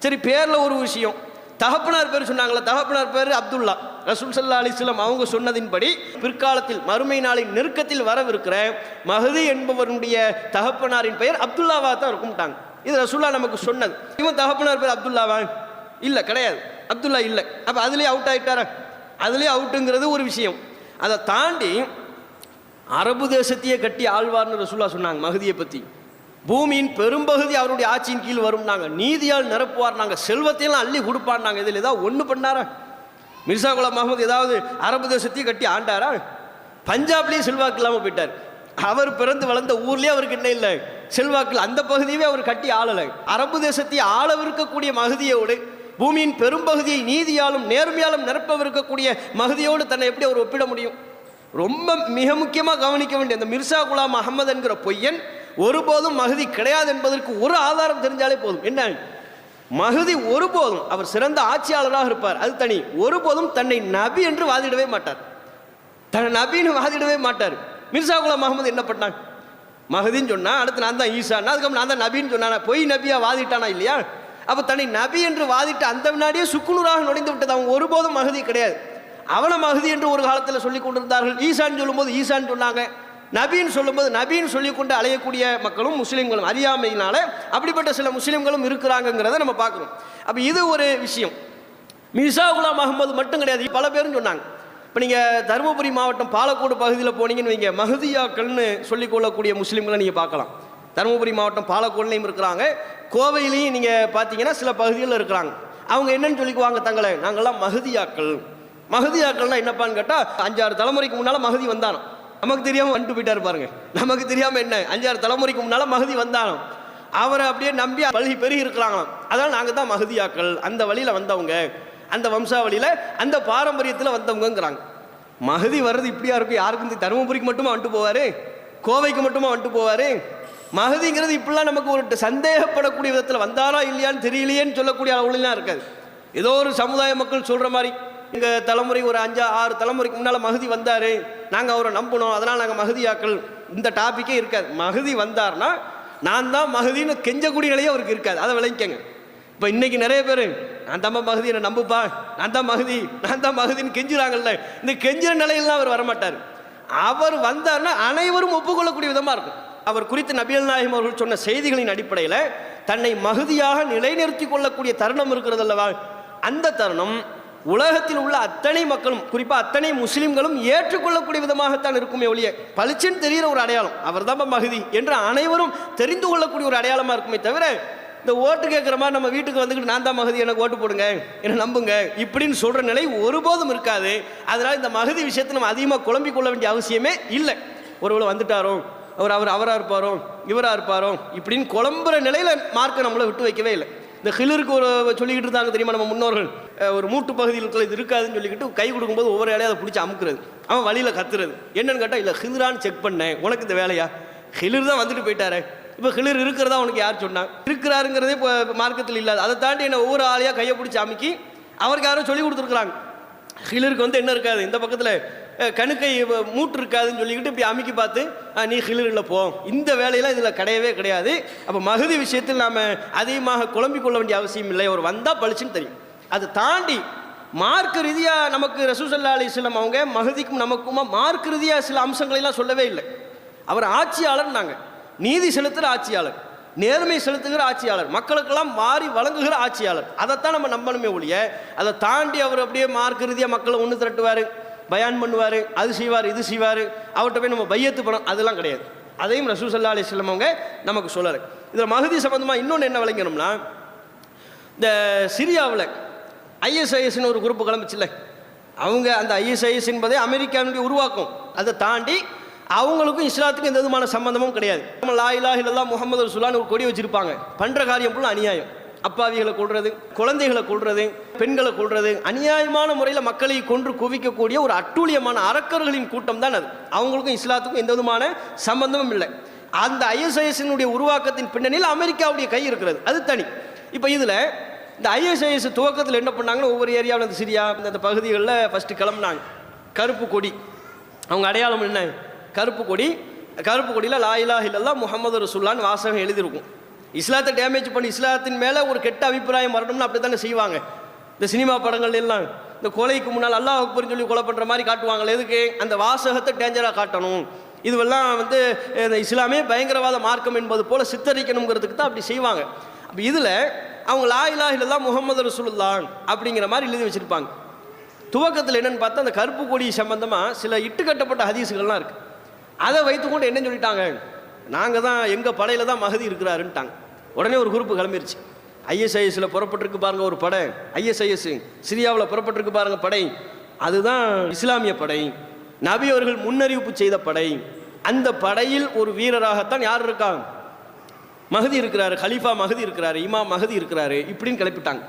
சரி, பேரில் ஒரு விஷயம், தகப்பனார் பேர் சொன்னாங்களா, தகப்பனார் பேர் அப்துல்லா. ரசூல் ஸல்லல்லாஹு அலைஹி வஸல்லம் அவங்க சொன்னதின்படி பிற்காலத்தில் மறுமை நாளின் நெருக்கத்தில் வரவிருக்கிற மஹதி என்பவருடைய தகப்பனாரின் பெயர் அப்துல்லாவா தான் இருக்கும்ட்டாங்க. இது ரசூல்லா நமக்கு சொன்னது. இவன் தகப்பனார் பேர் அப்துல்லாவா? இல்லை, கிடையாது, அப்துல்லா இல்லை. அப்போ அதுலேயே அவுட் ஆகிட்டாரா? அதுலேயே அவுட்டுங்கிறது ஒரு விஷயம். அதை தாண்டி அரபு தேசத்தையே கட்டி ஆழ்வார்னு ரசூல்லா சொன்னாங்க மஹதியை பற்றி. பூமியின் பெரும்பகுதி அவருடைய ஆட்சியின் கீழ் வரும், நாங்கள் நீதியால் நிரப்புவார், நாங்கள் செல்வத்தையெல்லாம் அள்ளி கொடுப்பார். நாங்கள் இதில் ஏதாவது ஒன்று பண்ணாரா? மிர்சா குலாம் அஹமது ஏதாவது அரபு தேசத்தையும் கட்டி ஆண்டாரா? பஞ்சாப்லேயும் செல்வாக்கு இல்லாமல் போயிட்டார். அவர் பிறந்து வளர்ந்த ஊர்லேயே அவருக்கு என்ன இல்லை, செல்வாக்கில் அந்த பகுதியவே அவர் கட்டி ஆளலை. அரபு தேசத்தை ஆளவிருக்கக்கூடிய மஹதியோடு பூமியின் பெரும்பகுதியை நீதியாலும் நேர்மையாலும் நிரப்பவிருக்கக்கூடிய மஹதியோடு தன்னை எப்படி அவர் ஒப்பிட முடியும்? ரொம்ப மிக முக்கியமாக கவனிக்க வேண்டிய அந்த மிர்சா குலாம் அஹமது என்கிற பொய்யன் ஒருபோதும் மஹதி கிடையாது என்பதற்கு ஒரு ஆதாரம் தெரிஞ்சாலே போதும். என்ன? மஹதி ஒருபோதும், அவர் சிறந்த ஆட்சியாளராக இருப்பார், அது தனி, ஒருபோதும் தன்னை நபி என்று வாதிடவே மாட்டார், தன்னை நபின்னு வாதிடவே மாட்டார். மிர்சா குலாம் அஹமது என்ன பண்ணாங்க? மஹதின்னு சொன்னா அடுத்து நான் தான் ஈசானா, அதுக்கப்புறம் நான் தான் நபின்னு சொன்னானா? பொய் நபியா வாதிட்டானா இல்லையா? அப்போ தன்னை நபி என்று வாதிட்டு அந்த வினாடியே சுக்குநூறாக நுழைந்து விட்டது. அவன் ஒருபோதும் மஹதி கிடையாது. அவனை மஹதி என்று ஒரு காலத்தில் சொல்லிக் கொண்டிருந்தார்கள். ஈசான்னு சொல்லும்போது ஈசான்னு சொன்னாங்க, நபின்னு சொல்லும்போது நபின்னு சொல்லிக்கொண்டு அலையக்கூடிய மக்களும் முஸ்லீம்களும் அறியாமையினால அப்படிப்பட்ட சில முஸ்லீம்களும் இருக்கிறாங்கிறத நம்ம பார்க்குறோம். அப்போ இது ஒரு விஷயம். மிர்சா குலாம் அஹமது மட்டும் கிடையாது, பல பேரும் சொன்னாங்க. இப்போ நீங்கள் தருமபுரி மாவட்டம் பாலக்கோடு பகுதியில் போனீங்கன்னு வைங்க, மஹதியாக்கள்னு சொல்லிக்கொள்ளக்கூடிய முஸ்லீம்களை நீங்கள் பார்க்கலாம். தருமபுரி மாவட்டம் பாலக்கோடுலையும் இருக்கிறாங்க, கோவையிலையும் நீங்கள் பார்த்தீங்கன்னா சில பகுதிகளில் இருக்கிறாங்க. அவங்க என்னன்னு சொல்லிக்குவாங்க தங்களை, நாங்கள்லாம் மஹதியாக்கள். மஹதியாக்கள்னா என்னப்பான்னு கேட்டால் 5-6 தலைமுறைக்கு முன்னால் மஹதி வந்தானோ, நமக்கு தெரியாமல் வந்துட்டு போயிட்டாரு பாருங்க. நமக்கு தெரியாமல் என்ன, 5-6 தலைமுறைக்கு முன்னால் மஹதி வந்தானோ, அவரை அப்படியே நம்பி பழகி பெருகி இருக்கிறாங்களாம். அதனால் நாங்கள் தான் மஹதியாக்கள், அந்த வழியில் வந்தவங்க, அந்த வம்சாவளியில் அந்த பாரம்பரியத்தில் வந்தவங்கிறாங்க. மஹதி வர்றது இப்படியா இருக்கும்? யாருக்கும் தருமபுரிக்கு மட்டுமா வந்துட்டு போவார், கோவைக்கு மட்டுமா வந்துட்டு போவார்? மஹதிங்கிறது இப்படிலாம் நமக்கு ஒரு சந்தேகப்படக்கூடிய விதத்தில் வந்தாரா இல்லையான்னு தெரியலையேன்னு சொல்லக்கூடிய அளவுலாம் இருக்காது. ஏதோ ஒரு சமுதாய மக்கள் சொல்கிற மாதிரி எங்கள் தலைமுறை ஒரு 5-6 தலைமுறைக்கு முன்னால் மஹதி வந்தார், நாங்கள் அவரை நம்பணும், அதனால் நாங்கள் மஹதியாக்கள், இந்த டாப்பிக்கே இருக்காது. மஹதி வந்தார்னா நான் தான் மஹதின்னு கெஞ்சக்கூடிய நிலையே அவருக்கு இருக்காது. அதை விளங்கிக்கங்க. இப்போ இன்றைக்கி நிறைய பேர் நான் தான் மஹதி, என்னை நம்புப்பா, நான் தான் மஹதி, நான் தான் மஹதின்னு கெஞ்சுறாங்கல்ல, இந்த கெஞ்சுற நிலையிலாம் அவர் வரமாட்டார். அவர் வந்தார்னா அனைவரும் ஒப்புக்கொள்ளக்கூடிய விதமாக இருக்கும். அவர் குறித்து நபிகள் நாயகம் அவர்கள் சொன்ன செய்திகளின் அடிப்படையில் தன்னை மஹதியாக நிலைநிறுத்தி கொள்ளக்கூடிய தருணம் இருக்கிறது அல்லவா, அந்த தருணம் உலகத்தில் உள்ள அத்தனை மக்களும், குறிப்பாக அத்தனை முஸ்லீம்களும் ஏற்றுக்கொள்ளக்கூடிய விதமாகத்தான் இருக்குமே ஒழிய பளிச்சுன்னு தெரிகிற ஒரு அடையாளம் அவர் தான் மஹதி என்று அனைவரும் தெரிந்து கொள்ளக்கூடிய ஒரு அடையாளமாக இருக்குமே தவிர, இந்த ஓட்டு கேட்குற மாதிரி நம்ம வீட்டுக்கு வந்துக்கிட்டு நான் தான் மஹதி, எனக்கு ஓட்டு போடுங்க, என்னை நம்புங்க இப்படின்னு சொல்கிற நிலை ஒருபோதும் இருக்காது. அதனால் இந்த மஹதி விஷயத்தை நம்ம அதிகமாக குழம்பிக் கொள்ள வேண்டிய அவசியமே இல்லை. ஒருவேளை வந்துட்டாரோ, அவராக இருப்பாரோ, இவராக இருப்பாரோ இப்படின்னு குழம்புற நிலையில் மார்க்கை நம்மளை விட்டு வைக்கவே இல்லை. இந்த ஹிலருக்கு ஒரு சொல்லிக்கிட்டு இருந்தாங்க தெரியுமா நம்ம முன்னோர்கள், ஒரு மூட்டு பகுதியில் இருக்கிற இது இருக்காதுன்னு சொல்லிக்கிட்டு கை கொடுக்கும்போது ஒவ்வொரு வேலையை அதை பிடிச்சி அமுக்குறது, அவன் வழியில் கத்துறது. என்னன்னு கேட்டால் இல்லை ஹிலரான்னு செக் பண்ணேன், உனக்கு இந்த வேலையா, ஹிலர் தான் வந்துட்டு போயிட்டாரு, இப்போ ஹிலர் இருக்கிறதா உனக்கு யார் சொன்னான், இருக்கிறாருங்கிறதே இப்போ மார்க்கத்தில் இல்லாது. அதை தாண்டி என்ன ஒவ்வொரு ஆளையாக கையை பிடிச்சி அமுக்கி அவருக்கு யாரும் சொல்லி கொடுத்துருக்குறாங்க. ஹிலருக்கு வந்து என்ன இருக்காது, இந்த பக்கத்தில் கணுக்கை மூட்டு இருக்காதுன்னு சொல்லிக்கிட்டு இப்படி அமுக்கி பார்த்து நீ ஹிலரில் போ, இந்த வேலையெல்லாம் இதில் கிடையவே கிடையாது. அப்போ மஹதி விஷயத்தில் நாம் அதிகமாக குழம்பிக் கொள்ள வேண்டிய அவசியம் இல்லை. அவர் வந்தால் பளிச்சுன்னு தெரியும். அதை தாண்டி மார்க் ரீதியாக நமக்கு ரசூல் ஸல்லல்லாஹு அலைஹி வஸல்லம் அவங்க மஹதிக்கும் நமக்குமா மார்க் ரீதியாக சில அம்சங்களெல்லாம் சொல்லவே இல்லை. அவர் ஆட்சியாளர், நாங்கள் நீதி செலுத்துகிற ஆட்சியாளர், நேர்மை செலுத்துகிற ஆட்சியாளர், மக்களுக்கெல்லாம் மாறி வழங்குகிற ஆட்சியாளர். அதைத்தான் நம்ம நம்பணுமே ஒழிய அதை தாண்டி அவர் அப்படியே மார்க் ரீதியாக மக்களை ஒன்று திரட்டுவார், பயான் பண்ணுவார், அது செய்வார், இது செய்வார், அவர்கிட்ட போய் நம்ம பையத்து பண்ணோம், அதெல்லாம் கிடையாது. அதையும் ரசூல் ஸல்லல்லாஹு அலைஹி வஸல்லம் அவங்க நமக்கு சொல்லலை. இதில் மஹதி சம்பந்தமாக இன்னொன்று என்ன விளங்கணும்னா, இந்த சிரியாவில் ISISன்னு ஒரு குரூப்பு கிளம்பிச்சுல்ல, அவங்க அந்த ISIS என்பதே அமெரிக்காவுடைய உருவாக்கும். அதை தாண்டி அவங்களுக்கும் இஸ்லாத்துக்கும் எந்த விதமான சம்பந்தமும் கிடையாது. நம்ம லா இலாஹ இல்லல்லாஹ் முஹம்மது ரசூலுல்லாஹ்னு ஒரு கொடி வச்சிருப்பாங்க, பண்ணுற காரியம் ஃபுல்லாக அநியாயம். அப்பாவிகளை கொள்வது, குழந்தைகளை கொள்வது, பெண்களை கொள்வது, அநியாயமான முறையில் மக்களை கொன்று குவிக்கக்கூடிய ஒரு அட்டூழியமான அரக்கர்களின் கூட்டம் தான் அது. அவங்களுக்கும் இஸ்லாத்துக்கும் எந்த விதமான சம்பந்தமும் இல்லை. அந்த ஐஎஸ்ஐஎஸ்னுடைய உருவாக்கத்தின் பின்னணியில் அமெரிக்காவுடைய கை இருக்கிறது, அது தனி. இப்போ இதில் இந்த ஐஎஸ்ஐஎஸ் துவக்கத்தில் என்ன பண்ணாங்கன்னா, ஒவ்வொரு ஏரியாவில் இந்த சிரியா இந்த பகுதிகளில் ஃபஸ்ட்டு கிளம்புனாங்க. கருப்பு கொடி, அவங்க அடையாளம் என்ன? கருப்பு கொடி. கருப்பு கொடியில் லா இலாஹ இல்லல்லாஹ் முஹம்மது ரசூலுல்லாஹ்னு வாசகம் எழுதியிருக்கும். இஸ்லாத்தை டேமேஜ் பண்ணி இஸ்லாத்தின் மேலே ஒரு கெட்ட அபிப்பிராயம் வரணும்னு அப்படி தானே செய்வாங்க. இந்த சினிமா படங்கள் எல்லாம் இந்த கொலைக்கு முன்னால் அல்லாஹ் அக்பர்னு சொல்லி கொலை பண்ணுற மாதிரி காட்டுவாங்களே, எதுக்கு? அந்த வாசகத்தை டேஞ்சராக காட்டணும். இதுவெல்லாம் வந்து இந்த இஸ்லாமே பயங்கரவாத மார்க்கம் என்பது போல் சித்தரிக்கணுங்கிறதுக்கு தான் அப்படி செய்வாங்க. அப்போ இதில் அவங்க லா இலாஹ இல்லல்லாஹ் முஹம்மது ரசூலுல்லாஹ் அப்படிங்கிற மாதிரி எழுதி வச்சுருப்பாங்க. துவக்கத்தில் என்னென்னு பார்த்தா அந்த கருப்பு கொடி சம்பந்தமாக சில இட்டுக்கட்டப்பட்ட ஹதீஸுகள்லாம் இருக்குது. அதை வைத்துக்கொண்டு என்னன்னு சொல்லிட்டாங்க, நாங்கள் தான் எங்கள் படையில் தான் மஹதி இருக்கிறாருன்ட்டாங்க. உடனே ஒரு குரூப்பு கிளம்பிருச்சு. ஐஎஸ்ஐஎஸ்ல புறப்பட்டிருக்கு பாருங்க ஒரு படை, ஐஎஸ்ஐஎஸ் சிரியாவில் புறப்பட்டிருக்கு பாருங்க படை, அதுதான் இஸ்லாமிய படை, நபி அவர்கள் முன்னறிவிப்பு செய்த படை. அந்த படையில் ஒரு வீரராகத்தான் யார் இருக்காங்க? மஹதி இருக்கிறாரு, கலீஃபா மஹதி இருக்கிறாரு, இமாம் மஹதி இருக்கிறாரு, இப்படின்னு கிளப்பிட்டாங்க.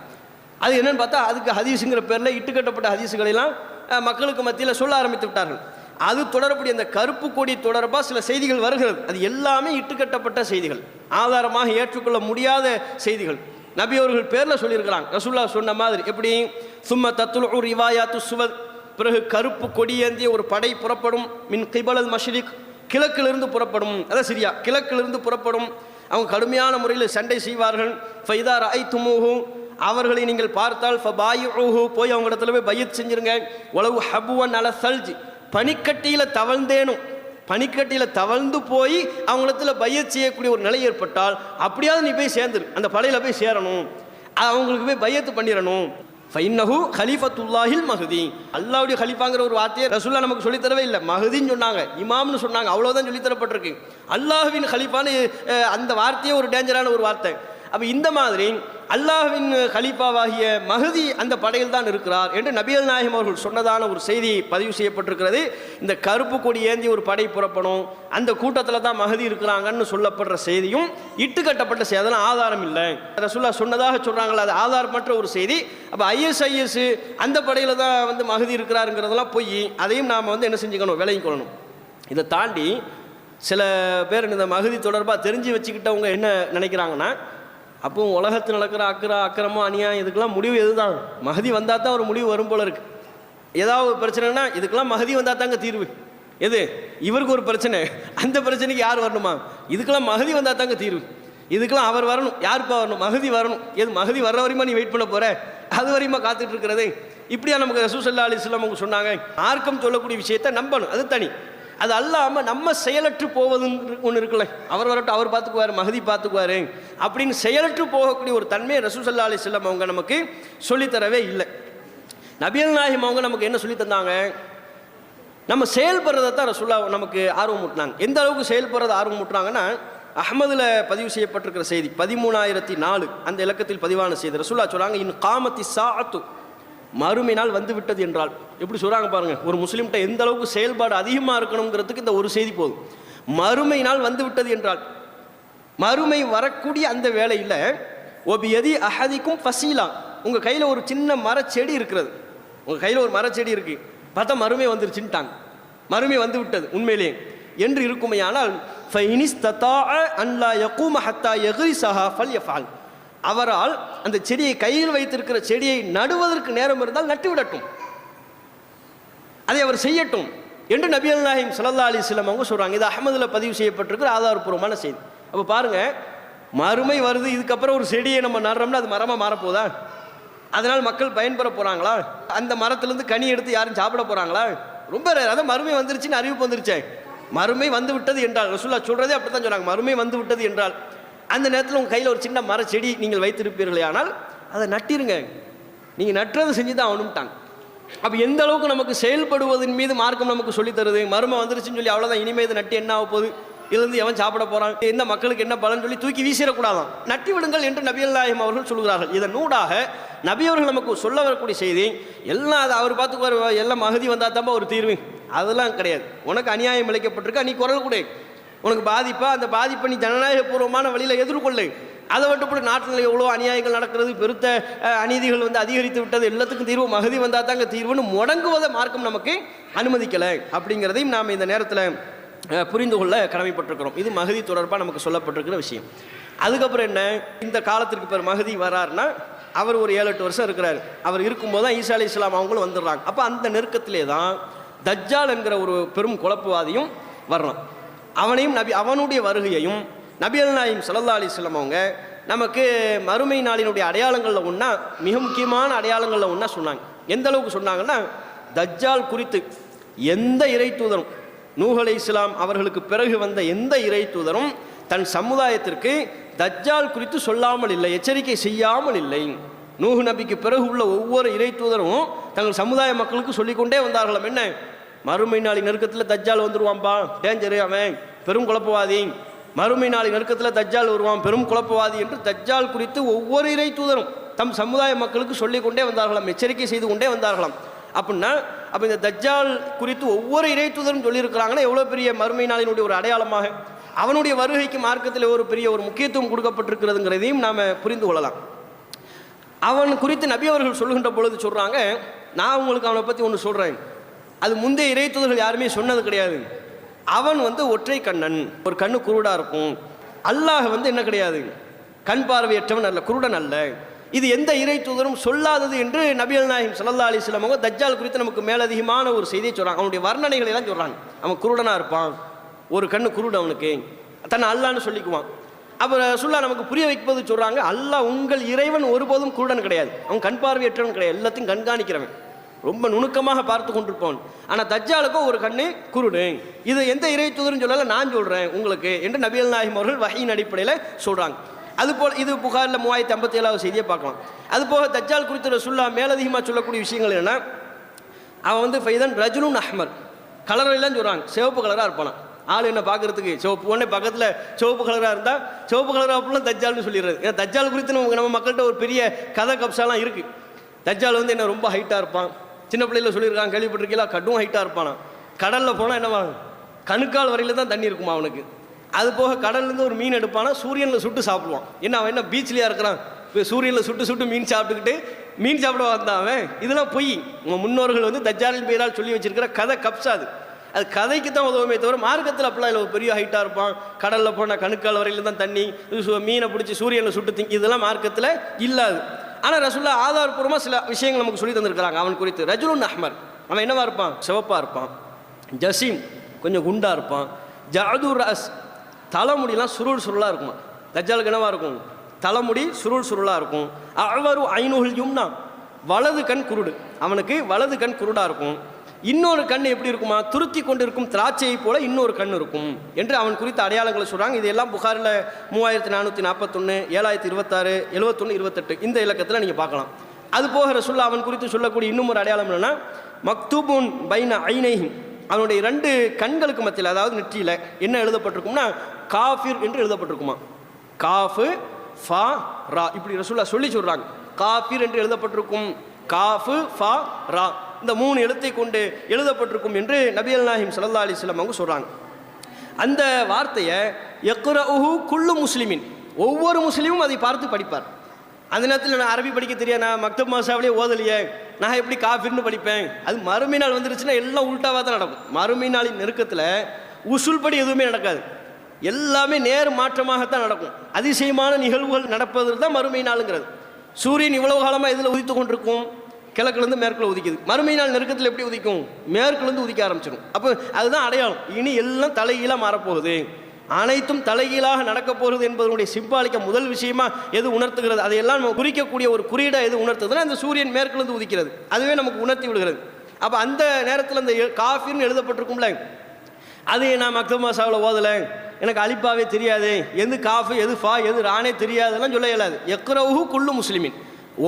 அது என்னன்னு பார்த்தா அதுக்கு ஹதீஸுங்கிற பேரில் இட்டுக்கட்டப்பட்ட ஹதீஸுகளெல்லாம் மக்களுக்கு மத்தியில் சொல்ல ஆரம்பித்து விட்டார்கள். அது தொடரக்கூடிய அந்த கருப்பு கொடி தொடர்பாக சில செய்திகள் வருகிறது. அது எல்லாமே இட்டுக்கட்டப்பட்ட செய்திகள், ஆதாரமாக ஏற்றுக்கொள்ள முடியாத செய்திகள். நபி அவர்கள் பேரில் சொல்லியிருக்கிறாங்க. ரசூலுல்லாஹ் சொன்ன மாதிரி எப்படி? சும்ம தத்துலு ரிவாயாத்து சுவத், பிறகு கருப்பு கொடியேந்திய ஒரு படை புறப்படும். மின் கிபலல் மஷ்ரிக், கிழக்கிலிருந்து புறப்படும். அதான் சிரியா, கிழக்கிலிருந்து புறப்படும். அவங்க கடுமையான முறையில் சண்டை செய்வார்கள். ஃபைதா ரஐதுமூஹு, அவர்களை நீங்கள் பார்த்தால் ஃபபாயிஉஹு, போய் அவங்க இடத்துல போய் பையத் செஞ்சிருங்க. உலவு ஹபுவன் அல சல்ஜ், பனிக்கட்டியில் தவழ்ந்தேனும், பனிக்கட்டியில் தவழ்ந்து போய் அவங்களத்துல பையத் செய்யக்கூடிய ஒரு நிலை ஏற்பட்டால் அப்படியாவது நீ போய் சேர்ந்துரு, அந்த படையில் போய் சேரணும், அவங்களுக்கு போய் பையத்து பண்ணிடணும். ஃபைன்னஹு ஹலீஃபத்துல்லாஹில் மஹதி, அல்லாஹ்வுடைய ஹலீஃபாங்கிற ஒரு வார்த்தையை ரசூலுல்லாஹ் நமக்கு சொல்லித்தரவே இல்லை, மஹதின்னு சொன்னாங்க, இமாம்னு சொன்னாங்க, அவ்வளோதான் சொல்லித்தரப்பட்டிருக்கு. அல்லாஹ்வின் ஹலீஃபான்னு அந்த வார்த்தையே ஒரு டேஞ்சரான ஒரு வார்த்தை. அப்போ இந்த மாதிரி அல்லாஹ்வின் கலீஃபாவாகிய மஹதி அந்த படையில் தான் இருக்கிறார் என்று நபிகள் நாயகம் அவர்கள் சொன்னதான ஒரு செய்தி பதிவு செய்யப்பட்டிருக்கிறது. இந்த கருப்பு கொடி ஏந்தி ஒரு படை புறப்படும், அந்த கூட்டத்தில் தான் மஹதி இருக்கிறாங்கன்னு சொல்லப்படுற செய்தியும் இட்டுக்கட்டப்பட்ட செய்தி, அதெல்லாம் ஆதாரம் இல்லை. ரசூலுல்லாஹ் சொன்னதாக சொல்கிறாங்களா, அது ஆதாரமற்ற ஒரு செய்தி. அப்போ ஐஎஸ்ஐஎஸ் அந்த படையில் தான் வந்து மஹதி இருக்கிறாருங்கிறதெல்லாம் போய் அதையும் நாம் வந்து என்ன செஞ்சுக்கணும், விலகிக் கொள்ளணும். இதை தாண்டி சில பேர் இந்த மஹதி தொடர்பாக தெரிஞ்சு வச்சுக்கிட்டவங்க என்ன நினைக்கிறாங்கன்னா, அப்போ உலகத்தில் நடக்கிற அக்கிரமம் அநியாயம் இதுக்கெல்லாம் முடிவு எதுதான்? மஹதி வந்தால் தான் ஒரு முடிவு வரும் போல இருக்கு. ஏதாவது ஒரு பிரச்சனைனா இதுக்கெல்லாம் மஹதி வந்தால் தாங்க தீர்வு. எது? இவருக்கு ஒரு பிரச்சனை, அந்த பிரச்சனைக்கு யார் வரணுமா? இதுக்கெல்லாம் மஹதி வந்தால் தாங்க தீர்வு. இதுக்கெல்லாம் அவர் வரணும். யாருப்பா வரணும்? மஹதி வரணும். எது? மஹதி வர்ற வரையுமா நீ வெயிட் பண்ண போற? அது வரையுமா காத்துட்டு இருக்கிறது? இப்படியா நமக்கு ரசூல் ஸல்லல்லாஹு அலைஹி வஸல்லம் அவங்க சொன்னாங்க. மார்க்கம் சொல்லக்கூடிய விஷயத்தை நம்பணும், அது தனி. அது அல்லாமல் நம்ம செயலற்று போவதுன்னு ஒன்று இருக்குல்ல, அவர் வரட்டும், அவர் பார்த்துக்குவார், மஹதி பார்த்துக்குவார் அப்படின்னு செயலற்று போகக்கூடிய ஒரு தன்மையை ரசூல் ஸல்லல்லாஹு அலைஹி வஸல்லம் அவங்க நமக்கு சொல்லித்தரவே இல்லை. நபிகள் நாயகம் அவங்க நமக்கு என்ன சொல்லி தந்தாங்க? நம்ம செயல்படுறதை தான் ரசூலுல்லாஹ் நமக்கு ஆர்வம் ஊட்டினாங்க. எந்த அளவுக்கு செயல்படுறதை ஆர்வம் ஊட்டுறாங்கன்னா, அஹ்மதில் பதிவு செய்யப்பட்டிருக்கிற செய்தி 13004 அந்த இலக்கத்தில் பதிவான செய்தி. ரசூலுல்லாஹ் சொல்றாங்க, இன் காமத்தி சாஅத்து, மறுமை நாள் வந்து விட்டது என்றால். எப்படி சொல்கிறாங்க பாருங்கள், ஒரு முஸ்லீம்கிட்ட எந்த அளவுக்கு செயல்பாடு அதிகமாக இருக்கணுங்கிறதுக்கு இந்த ஒரு செய்தி போதும். மறுமை நாள் வந்து விட்டது என்றால், மறுமை வரக்கூடிய அந்த வேளையில் ஒபி எதி அஹதிக்கும் ஃபசீலா, உங்கள் கையில் ஒரு சின்ன மரச்செடி இருக்கிறது, உங்கள் கையில் ஒரு மரச்செடி இருக்குது, பார்த்தா மறுமை வந்துருச்சுட்டாங்க, மறுமை வந்து விட்டது உண்மையிலே என்று இருக்குமையானால் ஃபைனிஸ்ததாஅ அன்லா யகூம ஹத்தா யக்ரிஸஹா ஃபல்யஃபல், அவரால் அந்த செடியை கையில் வைத்திருக்கிற செடியை நடுவதற்கு நேரம் இருந்தால் நட்டு விடட்டும், அதை அவர் செய்யட்டும் என்று நபிகள் நாயகம் ஸல்லல்லாஹு அலைஹி வஸல்லம் அவங்க சொல்றாங்க. இது அஹ்மதில் பதிவு செய்யப்பட்டிருக்கிற ஆதாரப்பூர்வமான செய்தி. அப்போ பாருங்க, மறுமை வருது, இதுக்கப்புறம் ஒரு செடியை நம்ம நடுறோம்னா அது மரமாக மாறப்போதா? அதனால் மக்கள் பயன்பெற போகிறாங்களா? அந்த மரத்துலேருந்து கனி எடுத்து யாரும் சாப்பிட போகிறாங்களா? ரொம்ப அதான் மறுமை வந்துருச்சுன்னு அறிவிப்பு வந்துருச்சே. மறுமை வந்து விட்டது என்றால் ரசூலுல்லாஹ் சொல்றதே அப்படி தான் சொல்றாங்க, மறுமை வந்து விட்டது என்றால் அந்த நேரத்தில் உங்கள் கையில் ஒரு சின்ன மர செடி நீங்கள் வைத்திருப்பீர்களே, ஆனால் அதை நட்டிருங்க, நீங்கள் நட்டுறது செஞ்சு தான் ஆகணும்ட்டாங்க. அப்போ எந்த அளவுக்கு நமக்கு செயல்படுவதன் மீது மார்க்கம் நமக்கு சொல்லித் தருது. மறுமை வந்துருச்சுன்னு சொல்லி அவ்வளோதான், இனிமேல் இது நட்டு என்ன ஆக போகுது, இதுலேருந்து எவன் சாப்பிட போகிறான், எந்த மக்களுக்கு என்ன பலன் சொல்லி தூக்கி வீசிடக்கூடாதான், நட்டி விடுங்கள் என்று நபிகள் நாயகம் அவர்கள் சொல்கிறார்கள். இதன் நூடாக நபி அவர்கள் நமக்கு சொல்ல வரக்கூடிய செய்தி எல்லாம் அதை அவர் பார்த்துக்குவார், எல்லாம் மஹதி வந்தால் தான் ஒரு தீர்வு, அதெல்லாம் கிடையாது. உனக்கு அநியாயம் இழைக்கப்பட்டிருக்கா, நீ குரல் கொடு, உனக்கு பாதிப்பா, அந்த பாதிப்பை நீ ஜனநாயகபூர்வமான வழியில் எதிர்கொள்ளு, அதை விட்டு போட்டு நாட்டில் எவ்வளோ அநியாயங்கள் நடக்கிறது, பெருத்த அநீதிகள் வந்து அதிகரித்து விட்டது, எல்லாத்துக்கும் தீர்வு மஹதி வந்தால் தாங்க தீர்வுன்னு முடங்குவதை மார்க்கம் நமக்கு அனுமதிக்கலை அப்படிங்கிறதையும் நாம் இந்த நேரத்தில் புரிந்து கொள்ள கடமைப்பட்டிருக்கிறோம். இது மஹதி தொடர்பாக நமக்கு சொல்லப்பட்டிருக்கிற விஷயம். அதுக்கப்புறம் என்ன, இந்த காலத்திற்கு பேர் மஹதி வராருன்னா அவர் ஒரு 7-8 வருஷம் இருக்கிறார். அவர் இருக்கும்போது தான் ஈசா அலைஹிஸ்ஸலாம் அவங்களும் வந்துடுறாங்க. அப்போ அந்த நெருக்கத்திலே தான் தஜ்ஜால் என்கிற ஒரு பெரும் குழப்பவாதியும் வரலாம். அவனுடைய வருகையையும் நபி நாயகம் ஸல்லல்லாஹு அலைஹி வஸல்லம் அவங்க நமக்கு மறுமை நாளினுடைய அடையாளங்களில் ஒன்றா, மிக முக்கியமான அடையாளங்களில் ஒன்றா சொன்னாங்க. எந்த அளவுக்கு சொன்னாங்கன்னா, தஜ்ஜால் குறித்து எந்த இறை தூதரும், நூஹ் அலைஹிஸ்ஸலாம் அவர்களுக்கு பிறகு வந்த எந்த இறை தூதரும் தன் சமுதாயத்திற்கு தஜ்ஜால் குறித்து சொல்லாமல் இல்லை, எச்சரிக்கை செய்யாமல் இல்லை. நூஹ் நபிக்கு பிறகு உள்ள ஒவ்வொரு இறை தூதரும் தங்கள் சமுதாய மக்களுக்கு சொல்லிக்கொண்டே வந்தார்களாம். என்ன, மறுமை நாளி நெருக்கத்தில் தஜ்ஜால் வந்துடுவான்பா, டேஞ்சரு, அவன் பெரும் குழப்பவாதி, மறுமை நாளி நெருக்கத்தில் தஜ்ஜால் வருவான், பெரும் குழப்பவாதி என்று தஜ்ஜால் குறித்து ஒவ்வொரு இறை தூதரும் தம் சமுதாய மக்களுக்கு சொல்லிக்கொண்டே வந்தார்களாம், எச்சரிக்கை செய்து கொண்டே வந்தார்களாம். அப்படின்னா அப்போ இந்த தஜ்ஜால் குறித்து ஒவ்வொரு இறை தூதரும் சொல்லியிருக்கிறாங்கன்னா எவ்வளோ பெரிய மறுமை நாளினுடைய ஒரு அடையாளமாக அவனுடைய வருகைக்கு மார்க்கத்தில் ஒரு பெரிய ஒரு முக்கியத்துவம் கொடுக்கப்பட்டிருக்கிறதுங்கிறதையும் நாம் புரிந்து கொள்ளலாம். அவன் குறித்து நபி அவர்கள் சொல்லுகின்ற பொழுது சொல்கிறாங்க, நான் உங்களுக்கு அவனை பற்றி ஒன்று சொல்கிறேன், அது முந்தைய இறை தூதர்கள் யாருமே சொன்னது கிடையாது. அவன் வந்து ஒற்றை கண்ணன், ஒரு கண்ணு குருடாக இருக்கும். அல்லாஹ் வந்து என்ன கிடையாது, கண் பார்வையற்றவன் அல்ல, குருடன் அல்ல. இது எந்த இறை தூதரும் சொல்லாதது என்று நபிகள் நாயகம் ஸல்லல்லாஹு அலைஹி வஸல்லம் அவங்க தஜ்ஜால் குறித்து நமக்கு மேலதிகமான ஒரு செய்தியை சொல்கிறாங்க. அவனுடைய வர்ணனைகளை எல்லாம் சொல்கிறாங்க. அவன் குருடனாக இருப்பான், ஒரு கண்ணு குருடு, அவனுக்கு தன்னை அல்லான்னு சொல்லிக்குவான். அப்புறம் ரசூலுல்லாஹ் நமக்கு புரிய வைப்பது சொல்கிறாங்க, அல்லாஹ் உங்கள் இறைவன் ஒருபோதும் குருடன் கிடையாது, அவன் கண் பார்வையற்றவன் கிடையாது, எல்லாத்தையும் கண்காணிக்கிறவன், ரொம்ப நுணுக்கமாக பார்த்து கொண்டிருப்பவன். ஆனால் தஜ்ஜாலுக்கும் ஒரு கண்ணு குருடு. இது எந்த இறை தூதரும் சொல்லலை, நான் சொல்கிறேன் உங்களுக்கு என்று நபிகள் நாயகம் அவர்கள் வஹீயின் அடிப்படையில் சொல்கிறாங்க. அதுபோல் இது புகாரில் 3057வது செய்தியை பார்க்கலாம். அதுபோக தஜ்ஜால் குறித்து ரசூலுல்லாஹ் மேலதிகமாக சொல்லக்கூடிய விஷயங்கள் என்னென்னா, அவன் வந்து ஃபைதன் ரஜுலுன் அஹ்மர், கலரெல்லாம் சொல்கிறாங்க, சிவப்பு கலராக இருப்பானா. ஆள் என்ன பார்க்குறதுக்கு சிவப்பு, உடனே பக்கத்தில் சிவப்பு கலராக இருந்தால் சிவப்பு கலராக அப்படிலாம் தஜ்ஜால்னு சொல்லிடுறது. ஏன்னா தஜ்ஜால் குறித்து நம்ம மக்கள்கிட்ட ஒரு பெரிய கதை கப்சாலாம் இருக்குது. தஜ்ஜால் வந்து என்ன ரொம்ப ஹைட்டாக இருப்பான், சின்ன பிள்ளையில் சொல்லியிருக்காங்க, கேள்விப்பட்டிருக்கீங்களா, கடும் ஹைட்டாக இருப்பானா. கடலில் போனால் என்னவா, கணுக்கால் வரையில் தான் தண்ணி இருக்குமா அவனுக்கு. அது போக கடல்லேருந்து ஒரு மீன் எடுப்பானா, சூரியனில் சுட்டு சாப்பிடுவான். என்ன அவன் என்ன பீச்லேயே இருக்கிறான், சூரியனில் சுட்டு மீன் சாப்பிட்டுக்கிட்டு மீன் சாப்பிட வந்தான் அவன். இதெல்லாம் பொய். உங்கள் முன்னோர்கள் வந்து தஜ்ஜாலின் பெயரால் சொல்லி வச்சிருக்கிற கதை கப்சாது. அது கதைக்கு தான் உதவுமே தவிர மார்க்கத்தில் அப்படிலாம் இல்லை. பெரிய ஹைட்டாக இருப்பான், கடலில் போனால் கணுக்கால் வரையில் தான் தண்ணி, மீனை பிடிச்சி சூரியனில் சுட்டு திங்கி, இதெல்லாம் மார்க்கத்தில் இல்லாது. ஆனால் ரசூலுல்லாஹ் ஆதாரப்பூர்வமாக சில விஷயங்கள் நமக்கு சொல்லி தந்திருக்கிறாங்க அவன் குறித்து. ரஜுலுன் அஹ்மர், அவன் என்னவா இருப்பான், சிவப்பாக இருப்பான். ஜசீம், கொஞ்சம் குண்டாக இருப்பான். ஜஅதுர் ரஸ், தலைமுடிலாம் சுருளாக இருக்குமா. தஜ்ஜாலுக்கு என்னவா இருக்கும், தலைமுடி சுருளாக இருக்கும். அவ்வரு ஐநுல் யும்னா, வலது கண் குருடு, அவனுக்கு வலது கண் குருடாக இருக்கும். இன்னொரு கண் எப்படி இருக்குமா, துருத்தி கொண்டிருக்கும் திராட்சையை போல இன்னொரு கண் இருக்கும் என்று அவன் குறித்த அடையாளங்களை சொல்கிறாங்க. இதெல்லாம் புகாரில் 3441, 7026, 71, 28 இந்த இலக்கத்தில் நீங்கள் பார்க்கலாம். அது போக ரசூலுல்லாஹ் அவன் குறித்து சொல்லக்கூடிய இன்னும் ஒரு அடையாளம் என்னென்னா, மக்தூபுன் பைன ஐனைஹி, அவனுடைய 2 கண்களுக்கு மத்தியில், அதாவது நெற்றியில் என்ன எழுதப்பட்டிருக்கும்னா காஃபிர் என்று எழுதப்பட்டிருக்குமா. காஃபு ஃபா ரா, இப்படி ரசூலுல்லாஹ் சொல்லி சொல்கிறாங்க. காஃபிர் என்று எழுதப்பட்டிருக்கும், காஃபு ஃபா ரா, இந்த 3 எழுத்தை கொண்டு எழுதப்பட்டிருக்கும் என்று நபிகள் நாயகம் ஸல்லல்லாஹு அலைஹி வஸல்லம் அவங்க சொல்கிறாங்க. அந்த வார்த்தையை யக்ரஉஹு குல்லு முஸ்லிமின், ஒவ்வொரு முஸ்லீமும் அதை பார்த்து படிப்பார். அந்த நேரத்தில் நான் அரபி படிக்க தெரியாது, நான் மக்தப் மாசாவிலே ஓதலையே, நான் எப்படி காஃபிர்னு படிப்பேன். அது மறுமை நாள் வந்துருச்சுன்னா எல்லாம் உல்டாவாக தான் நடக்கும். மறுமை நாளின் நெருக்கத்தில் உசுல் படி எதுவுமே நடக்காது, எல்லாமே நேர் மாற்றமாகத்தான் நடக்கும். அதிசயமான நிகழ்வுகள் நடப்பது தான் மறுமை நாளுங்கிறது. சூரியன் இவ்வளவு காலமாக இதில் உதித்து கொண்டிருக்கும், கிழக்குலேருந்து மேற்குல உதிக்குது. மறுமை நாள் நெருக்கத்தில் எப்படி உதிக்கும், மேற்குலேருந்து உதிக்க ஆரம்பிச்சிடும். அப்போ அதுதான் அடையாளம். இனி எல்லாம் தலைகீழாக மாறப்போகுது, அனைத்தும் தலைகீழாக நடக்கப் போகிறது என்பதனுடைய சிம்பாலிக்க முதல் விஷயமா எது உணர்த்துகிறது, அதையெல்லாம் நம்ம குறிக்கக்கூடிய ஒரு குறியீடாக எது உணர்த்துதுன்னா அந்த சூரியன் மேற்குலேருந்து உதிக்கிறது, அதுவே நமக்கு உணர்த்தி விடுகிறது. அப்போ அந்த நேரத்தில் அந்த காஃபிர்னு எழுதப்பட்டிருக்கும்ல, அது நான் மக்தப் மாசாவில் ஓதலை, எனக்கு அலிப்பாவே தெரியாது, எது காஃபு எது ஃபா எது ரானே தெரியாதுலாம் சொல்ல இயலாது. யக்ரவுஹு குல்லு முஸ்லிமின்,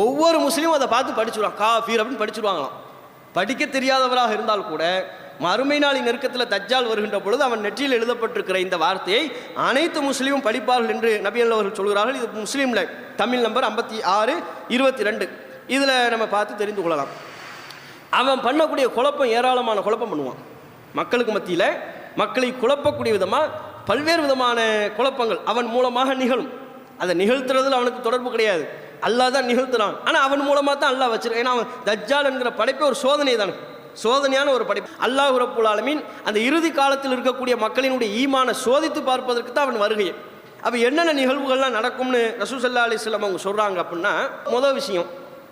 ஒவ்வொரு முஸ்லீமும் அதை பார்த்து படிச்சுடுவான், காஃபீர் அப்படின்னு படிச்சுடுவாங்களாம். படிக்க தெரியாதவராக இருந்தால் கூட மறுமை நாளின் நெருக்கத்தில் தஜ்ஜால் வருகின்ற பொழுது அவன் நெற்றியில் எழுதப்பட்டிருக்கிற இந்த வார்த்தையை அனைத்து முஸ்லீமும் படிப்பார்கள் என்று நபிகள் அவர்கள் சொல்கிறார்கள். இது முஸ்லீமில் தமிழ் நம்பர் 5622 இதில் நம்ம பார்த்து தெரிந்து கொள்ளலாம். அவன் பண்ணக்கூடிய குழப்பம், ஏராளமான குழப்பம் பண்ணுவான். மக்களுக்கு மத்தியில் மக்களை குழப்பக்கூடிய விதமாக பல்வேறு விதமான குழப்பங்கள் அவன் மூலமாக நிகழும். அதை நிகழ்த்துறதுல அவனுக்கு தொடர்பு கிடையாது, அல்லாஹ் தான் நிகழ்த்துறான். ஆனால் அவன் மூலமாக தான் அல்லாஹ் வச்சிருக்கான். ஏன்னா அவன் தஜ்ஜால் என்கிற படைப்பே ஒரு சோதனை தானே, சோதனையான ஒரு படைப்பு. அல்லாஹ் ரப்புல் ஆலமீன் அந்த இறுதி காலத்தில் இருக்கக்கூடிய மக்களினுடைய ஈமானை சோதித்து பார்ப்பதற்கு தான் அவன் வருகை. அப்போ என்னென்ன நிகழ்வுகள்லாம் நடக்கும்னு ரசூல் ஸல்லல்லாஹு அலைஹி வஸல்லம் அவங்க சொல்கிறாங்க அப்படின்னா, முதல் விஷயம்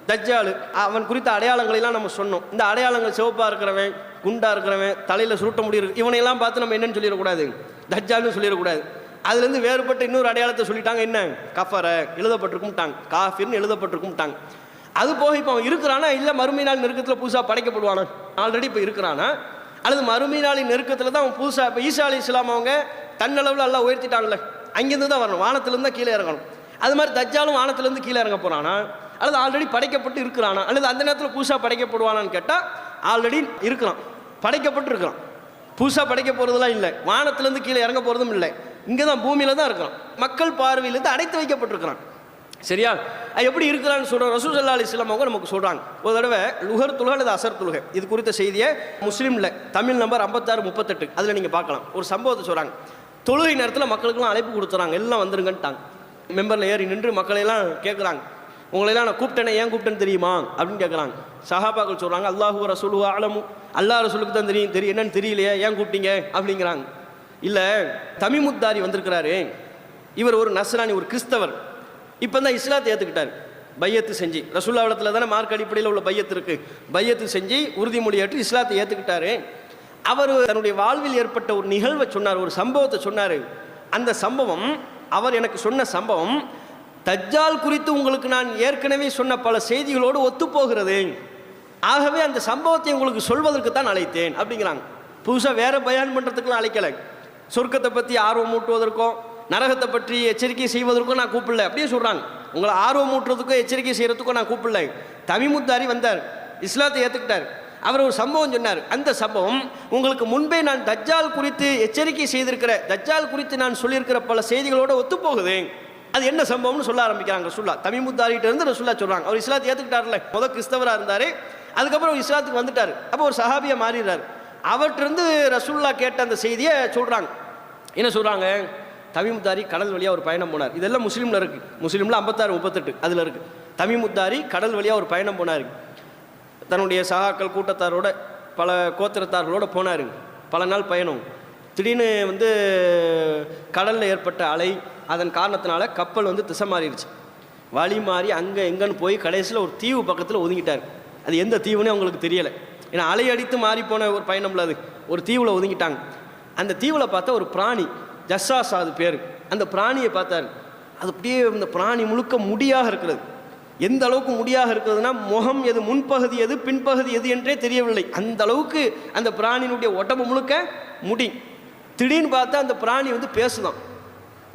தஜ்ஜால், அவன் குறித்த அடையாளங்களெல்லாம் நம்ம சொன்னோம். இந்த அடையாளங்கள் சிவப்பாக இருக்கிறவன், குண்டா இருக்கிறவன், தலையில் சுருட்ட முடியும், இவனையெல்லாம் பார்த்து நம்ம என்னன்னு சொல்லிடக்கூடாது, தஜ்ஜால்னு சொல்லிடக்கூடாது. அதுலேருந்து வேறுபட்ட இன்னொரு அடையாளத்தை சொல்லிட்டாங்க, என்ன கஃபர எழுதப்பட்டிருக்கும்ட்டாங்க, காஃபிர்னு எழுதப்பட்டிருக்கும்ட்டாங்க. அது போக இப்போ அவன் இருக்கிறானா இல்லை மறுமை நாள் நெருக்கத்தில் புதுசாக படைக்கப்படுவானா, ஆல்ரெடி இப்போ இருக்கிறானா, அல்லது மறுமை நாளின் நெருக்கத்தில் தான் அவன் புதுசாக. இப்போ ஈசா அலைஹிஸ்ஸலாம் அவங்க தன்னளவில் எல்லாம் உயர்த்திட்டாங்கல்ல, அங்கேருந்து தான் வரணும், வானத்திலேருந்து தான் கீழே இறங்கணும். அது மாதிரி தஜ்ஜாலும் வானத்திலேருந்து கீழே இறங்க போகிறானா, அல்லது ஆல்ரெடி படைக்கப்பட்டு இருக்கிறானா, அல்லது அந்த நேரத்தில் புதுசாக படைக்கப்படுவானான்னு கேட்டால் ஆல்ரெடி இருக்கிறான், படைக்கப்பட்டு இருக்கிறான். புதுசாக படைக்க போகிறதுலாம் இல்லை, வானத்திலேருந்து கீழே இறங்க போகிறதும் இல்லை, இங்கே தான் பூமியில் தான் இருக்கிறான், மக்கள் பார்வையிலேருந்து அடைத்து வைக்கப்பட்டிருக்கிறான். சரியா? எப்படி இருக்கிறான்னு சொல்கிற ரசூல் ஸல்லல்லாஹு அலைஹி வஸல்லம் அவங்க நமக்கு சொல்கிறாங்க. ஒரு தடவை லுஹர் தொழுகை அல்லது அசர் தொழுகை, இது குறித்த செய்தியை முஸ்லீமில் தமிழ் நம்பர் 5638 அதில் நீங்கள் பார்க்கலாம். ஒரு சம்பவத்தை சொல்கிறாங்க. தொழுகை நேரத்தில் மக்களுக்கெல்லாம் அழைப்பு கொடுத்துறாங்க, எல்லாம் வந்துருங்கன்ட்டாங்க. மெம்பரில் ஏறி நின்று மக்களையெல்லாம் கேட்குறாங்க, உங்களையெல்லாம் நான் கூப்பிட்டேனே, ஏன் கூப்பிட்டேன்னு தெரியுமா அப்படின்னு கேட்குறாங்க. சஹாபாக்கள் சொல்கிறாங்க, அல்லாஹு ரசூலுஹு அலமு, அல்லாஹ் ரசூலுக்கு தான் தெரியும் என்னன்னு தெரியலையே, ஏன் கூப்பிட்டீங்க அப்படிங்கிறாங்க. இல்லை, தமீமுத்தாரி வந்திருக்கிறாரு, இவர் ஒரு நஸ்ரானி, ஒரு கிறிஸ்தவர், இப்போ தான் இஸ்லாத்தை ஏற்றுக்கிட்டார், பையத்து செஞ்சு, ரசூலுல்லாஹ்விடத்தில் தானே மார்க் அடிப்படையில் உள்ள பையத்து இருக்குது, பையத்து செஞ்சு உறுதிமொழி ஏற்று இஸ்லாத்தை ஏற்றுக்கிட்டாரு. அவர் தன்னுடைய வாழ்வில் ஏற்பட்ட ஒரு நிகழ்வை சொன்னார், ஒரு சம்பவத்தை சொன்னார். அந்த சம்பவம், அவர் எனக்கு சொன்ன சம்பவம் தஜ்ஜால் குறித்து உங்களுக்கு நான் ஏற்கனவே சொன்ன பல செய்திகளோடு ஒத்துப்போகிறது, ஆகவே அந்த சம்பவத்தை உங்களுக்கு சொல்வதற்கு தான் அழைத்தேன் அப்படிங்கிறாங்க. புதுசாக வேறு பயான் பண்ணுறதுக்குலாம் அழைக்கலை, சொர்க்கத்தை பற்றி ஆர்வம் ஊட்டுவதற்கும் நரகத்தை பற்றி எச்சரிக்கை செய்வதற்கும் நான் கூப்பிடல அப்படியே சொல்கிறாங்க. உங்களை ஆர்வம் ஊட்டுறதுக்கும் எச்சரிக்கை செய்கிறதுக்கும் நான் கூப்பிடல. தமீமுத்தாரி வந்தார், இஸ்லாத்தை ஏற்றுக்கிட்டார், அவர் ஒரு சம்பவம் சொன்னார். அந்த சம்பவம் உங்களுக்கு முன்பே நான் தஜ்ஜால் குறித்து எச்சரிக்கை செய்திருக்கிற, தஜ்ஜால் குறித்து நான் சொல்லியிருக்கிற பல செய்திகளோடு ஒத்துப்போகுது. அது என்ன சம்பவம்னு சொல்ல ஆரம்பிக்கிறாங்க ரசூலுல்லாஹ். தமீமுத்தாரிகிட்ட இருந்து ரசூலுல்லாஹ் சொல்கிறாங்க, அவர் இஸ்லாத்தை ஏற்றுக்கிட்டார்ல, முதல் கிறிஸ்தவராக இருந்தார், அதுக்கப்புறம் இஸ்லாத்துக்கு வந்துட்டார், அப்போ ஒரு சஹாபியாக மாறிடுறார். அவற்றிருந்து ரசூலுல்லாஹ் கேட்ட அந்த செய்தியை சொல்கிறாங்க. என்ன சொல்கிறாங்க, தமீமுத்தாரி கடல் வழியாக ஒரு பயணம் போனார். இதெல்லாம் முஸ்லீமில் இருக்குது, முஸ்லீமில் 5638 அதில் இருக்குது. தமீமுத்தாரி கடல் வழியாக ஒரு பயணம் போனார், தன்னுடைய சகாக்கள் கூட்டத்தாரோட பல கோத்திரத்தார்களோடு போனார். பல நாள் பயணம், திடீர்னு கடலில் ஏற்பட்ட அலை, அதன் காரணத்தினால கப்பல் திசை மாறிடுச்சு, வழி மாறி அங்கே எங்கன்னு போய் கடைசியில் ஒரு தீவு பக்கத்தில் ஒதுங்கிட்டார். அது எந்த தீவுன்னு அவங்களுக்கு தெரியலை, ஏன்னா அலை அடித்து மாறி போன ஒரு பயணம்ல, அது ஒரு தீவில் ஒதுங்கிட்டாங்க. அந்த தீவில் பார்த்தா ஒரு பிராணி, ஜஸ்ஸாஸ் அது பேர். அந்த பிராணியை பார்த்தார், அது அப்படியே இந்த பிராணி முழுக்க முடியாக இருக்கிறது. எந்த அளவுக்கு முடியாக இருக்கிறதுனா, முகம் எது, முன்பகுதி எது, பின்பகுதி எது என்றே தெரியவில்லை, அந்த அளவுக்கு அந்த பிராணியினுடைய உடம்பு முழுக்க முடி. திடீர்னு பார்த்தா அந்த பிராணி பேசுதான்,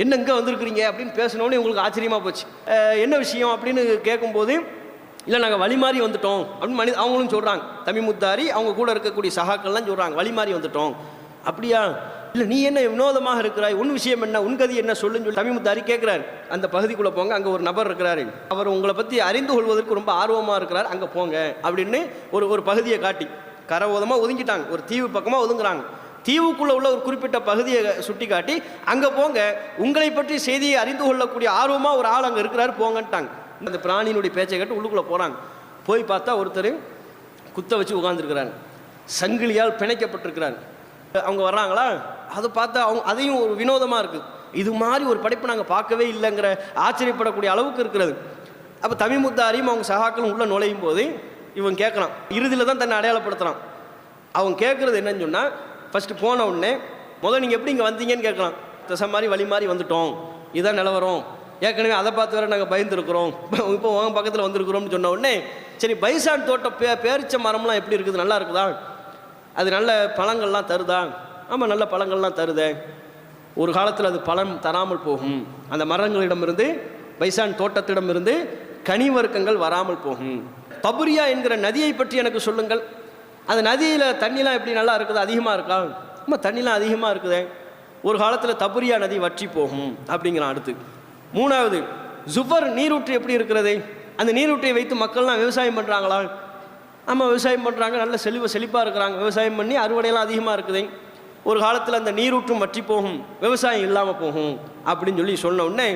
என்ன இங்கே வந்திருக்கிறீங்க அப்படின்னு பேசினோன்னே உங்களுக்கு ஆச்சரியமாக போச்சு. என்ன விஷயம் அப்படின்னு கேட்கும்போது, இல்லை நாங்கள் வழி மாறி வந்துட்டோம் அப்படின்னு அவங்களும் சொல்கிறாங்க. தமீமுத்தாரி அவங்க கூட இருக்கக்கூடிய சகாக்கள்லாம் சொல்கிறாங்க, வழி மாறி வந்துட்டோம். அப்படியா, இல்லை நீ என்ன வினோதமாக இருக்கிறாய், உன் விஷயம் என்ன, உன் கதி என்ன சொல்லுன்னு சொல்லி தமீமுத்தாரி கேட்குறாரு. அந்த பகுதிக்குள்ளே போங்க, அங்கே ஒரு நபர் இருக்கிறாரு, அவர் உங்களை பற்றி அறிந்து கொள்வதற்கு ரொம்ப ஆர்வமாக இருக்கிறார், அங்கே போங்க அப்படின்னு ஒரு பகுதியை காட்டி கரவோதமாக ஒதுங்கிட்டாங்க, ஒரு தீவு பக்கமாக ஒதுங்குறாங்க. தீவுக்குள்ளே உள்ள ஒரு குறிப்பிட்ட பகுதியை சுட்டி காட்டி, அங்கே போங்க, உங்களை பற்றி செய்தியை அறிந்து கொள்ளக்கூடிய ஆர்வமாக ஒரு ஆள் அங்கே இருக்கிறாரு, போங்கன்ட்டாங்க. அந்த பிராணியினுடைய பேச்சை கேட்டு உள்ளுக்குள்ளே போகிறாங்க. போய் பார்த்தா ஒருத்தர் குத்த வச்சு உட்காந்துருக்கிறாங்க, சங்கிலியால் பிணைக்கப்பட்டிருக்கிறாங்க. அவங்க வர்றாங்களா, அதை பார்த்தா அதையும் ஒரு வினோதமாக இருக்குது, இது மாதிரி ஒரு படைப்பு நாங்கள் பார்க்கவே இல்லைங்கிற ஆச்சரியப்படக்கூடிய அளவுக்கு இருக்கிறது. அப்போ தமீமுத்தாரியும் அவங்க சகாக்களும் உள்ளே நுழையும் போது இவன் கேட்குறான், இறுதியில் தான் தன்னை அடையாளப்படுத்துகிறான். அவங்க கேட்குறது என்னன்னு சொன்னால், ஃபஸ்ட்டு போன உடனே நீங்கள் எப்படி இங்கே வந்தீங்கன்னு கேட்கலாம். திசை மாதிரி வழி மாதிரி வந்துட்டோம், இதுதான் நிலவரம், ஏற்கனவே அதை பார்த்து வேறு நாங்கள் பயந்துருக்குறோம், இப்போ உங்கள் பக்கத்தில் வந்திருக்கிறோம்னு சொன்ன உடனே, சரி பைசான் தோட்டம் பேரிச்ச மரம்லாம் எப்படி இருக்குது, நல்லா இருக்குதா, அது நல்ல பழங்கள்லாம் தருதா, ஆமாம் நல்ல பழங்கள்லாம் தருதே, ஒரு காலத்தில் அது பழம் தராமல் போகும், அந்த மரங்களிடமிருந்து பைசான் தோட்டத்திடமிருந்து கனிவர்க்கங்கள் வராமல் போகும். தபுரியா என்கிற நதியை பற்றி எனக்கு சொல்லுங்கள், அந்த நதியில் தண்ணிலாம் எப்படி நல்லா இருக்குது, அதிகமாக இருக்கா, ஆமாம் தண்ணிலாம் அதிகமாக இருக்குதே, ஒரு காலத்தில் தபுரியா நதி வற்றி போகும் அப்படிங்கிறான். அடுத்து மூணாவது, ஜுஃபர் நீரூற்று எப்படி இருக்கிறது, அந்த நீரூற்றை வைத்து மக்கள்லாம் விவசாயம் பண்ணுறாங்களா, ஆமாம் விவசாயம் பண்ணுறாங்க, நல்ல செழிப்பாக இருக்கிறாங்க, விவசாயம் பண்ணி அறுவடையெல்லாம் அதிகமாக இருக்குது, ஒரு காலத்தில் அந்த நீரூற்றும் வற்றி போகும், விவசாயம் இல்லாமல் போகும் அப்படின்னு சொல்லி சொன்ன உடனே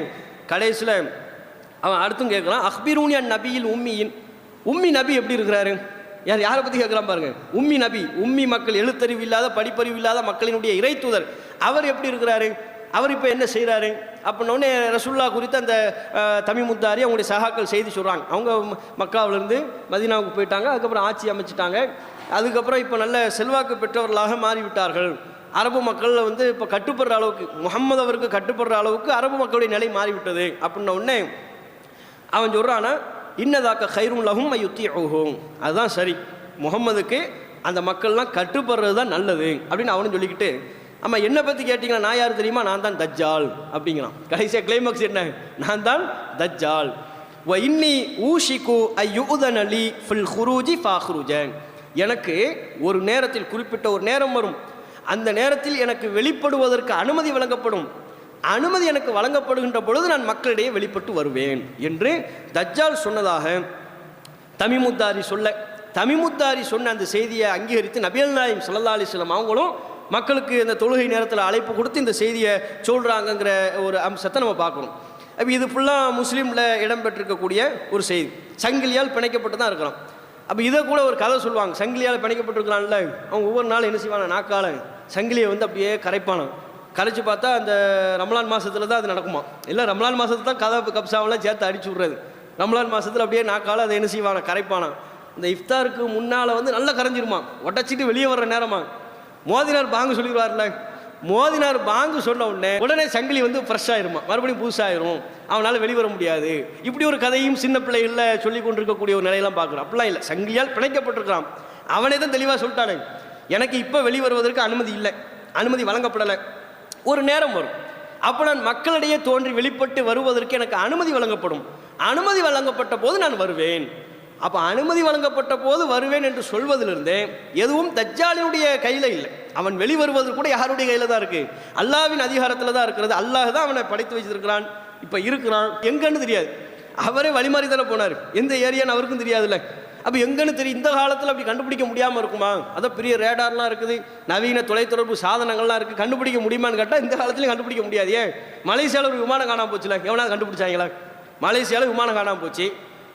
கடைசியில் அவன் அடுத்தும் கேட்குறான், அஹ்பிரூனி அன் நபியில் உம்மியின், உம்மி நபி எப்படி இருக்கிறாரு? யாரை பற்றி கேட்குறான் பாருங்க. உம்மி நபி, உம்மி மக்கள், எழுத்தறிவு இல்லாத படிப்பறிவு இல்லாத மக்களினுடைய இறை தூதர், அவர் எப்படி இருக்கிறாரு? அவர் இப்போ என்ன செய்கிறாரு? அப்படின்னோடனே ரசூல்லா குறித்து அந்த தமிமுத்தாரி அவங்களுடைய சகாக்கள் செய்தி சொல்கிறாங்க. அவங்க மக்காவிலேருந்து மதீனாவுக்கு போயிட்டாங்க, அதுக்கப்புறம் ஆட்சி அமைச்சிட்டாங்க, அதுக்கப்புறம் இப்போ நல்ல செல்வாக்கு பெற்றவர்களாக மாறிவிட்டார்கள். அரபு மக்கள் வந்து இப்போ கட்டுப்படுற அளவுக்கு, முகம்மது அவருக்கு கட்டுப்படுற அளவுக்கு அரபு மக்களுடைய நிலை மாறிவிட்டது. அப்படின்ன உடனே அவன் சொல்கிறான்னா, இன்னதாக்க ஹைரும் லஹும் யுத்தியூஹும், அதுதான் சரி, முகம்மதுக்கு அந்த மக்கள்லாம் கட்டுப்படுறது தான் நல்லது அப்படின்னு அவனும் சொல்லிக்கிட்டு, ஆமாம் என்னை பற்றி கேட்டிங்கன்னா நான் யார் தெரியுமா? நான் தான் தஜ்ஜால் அப்படிங்கிறான். கடைசியாக கிளைமாக்ஸ் என்ன? நான் தான் தஜ்ஜால். வ இன்னி ஊஷிகு ஐயுதன் அலி ஃபில் ஹுரூஜி ஃபாஹ்ருஜன், எனக்கு ஒரு நேரத்தில், குறிப்பிட்ட ஒரு நேரம் வரும், அந்த நேரத்தில் எனக்கு வெளிப்படுவதற்கு அனுமதி வழங்கப்படும், அனுமதி எனக்கு வழங்கப்படுகின்ற பொழுது நான் மக்களிடையே வெளிப்பட்டு வருவேன் என்று தஜ்ஜால் சொன்னதாக தமிமுத்தாரி சொல்ல, தமிமுத்தாரி சொன்ன அந்த செய்தியை அங்கீகரித்து நபிகள் நாயகம் ஸல்லல்லாஹு அலைஹி வஸல்லம் அவங்களும் மக்களுக்கு இந்த தொழுகை நேரத்தில் அழைப்பு கொடுத்து இந்த செய்தியை சொல்கிறாங்கங்கிற ஒரு அம்சத்தை நம்ம பார்க்கணும். அப்போ இது ஃபுல்லாக முஸ்லீமில் இடம்பெற்றிருக்கக்கூடிய ஒரு செய்தி. சங்கிலியால் பிணைக்கப்பட்டு தான் இருக்கிறோம். அப்போ இதை கூட ஒரு கதை சொல்லுவாங்க. சங்கிலியால் பிணைக்கப்பட்டிருக்கிறான்ல, அவன் ஒவ்வொரு நாள் என்ன செய்வான, நாக்கால சங்கிலியை வந்து அப்படியே கரைப்பானான். கரைச்சி பார்த்தா அந்த ரமலான் மாதத்தில் தான் அது நடக்குமா, இல்லை ரமலான் மாதத்துல தான் கதா கப்சாவெல்லாம் சேர்த்து அடிச்சு விட்றது. ரமலான் மாதத்தில் அப்படியே நாக்கால அதை என்ன செய்வான, கரைப்பானா. இந்த இஃப்தாருக்கு முன்னால் வந்து நல்லா கரைஞ்சிருமா, ஒட்டச்சிட்டு வெளியே வர்ற நேரமா மோதினார் பாங்கு சொல்லிடுவார்ல, மோதினார் பாங்கு சொன்ன உடனே சங்கிலி வந்து ஃப்ரெஷ் ஆயிருமா, மறுபடியும் புதுசாயிரும், அவனால் வெளிவர முடியாது. இப்படி ஒரு கதையும் சின்ன பிள்ளைகளில் சொல்லி கொண்டிருக்கக்கூடிய ஒரு நிலையெல்லாம் பார்க்குறோம். அப்படிலாம் இல்லை, சங்கிலியால் பிணைக்கப்பட்டிருக்கிறான். அவனே தான் தெளிவாக சொல்லிட்டானே, எனக்கு இப்போ வெளிவருவதற்கு அனுமதி இல்லை, அனுமதி வழங்கப்படலை, ஒரு நேரம் வரும், அப்போ நான் மக்களிடையே தோன்றி வெளிப்பட்டு வருவதற்கு எனக்கு அனுமதி வழங்கப்படும், அனுமதி வழங்கப்பட்ட போது நான் வருவேன். அப்போ அனுமதி வழங்கப்பட்ட போது வருவேன் என்று சொல்வதிலிருந்தே எதுவும் தஜ்ஜாலினுடைய கையில் இல்லை, அவன் வெளிவருவது கூட யாருடைய கையில் தான் இருக்குது, அல்லாஹ்வின் அதிகாரத்தில் தான் இருக்கிறது. அல்லாஹ் தான் அவனை படைத்து வச்சிருக்கிறான், இப்போ இருக்கிறான், எங்கன்னு தெரியாது, அவரே வழிமாறி தானே போனார், எந்த ஏரியான்னு அவருக்கும் தெரியாதுல்ல. அப்போ எங்கன்னு தெரியும், இந்த காலத்தில் அப்படி கண்டுபிடிக்க முடியாமல் இருக்குமா? அதான் பெரிய ரேடார்லாம் இருக்குது, நவீன தொலைத்தொடர்பு சாதனங்கள்லாம் இருக்குது, கண்டுபிடிக்க முடியுமான்னு கேட்டால் இந்த காலத்துலையும் கண்டுபிடிக்க முடியாது. ஏன் மலேசியாவில் ஒரு விமானம் காணாமல் போச்சுல, எவனாவது கண்டுபிடிச்சாங்களா? மலேசியாவில் விமானம் காணாமல் போச்சு,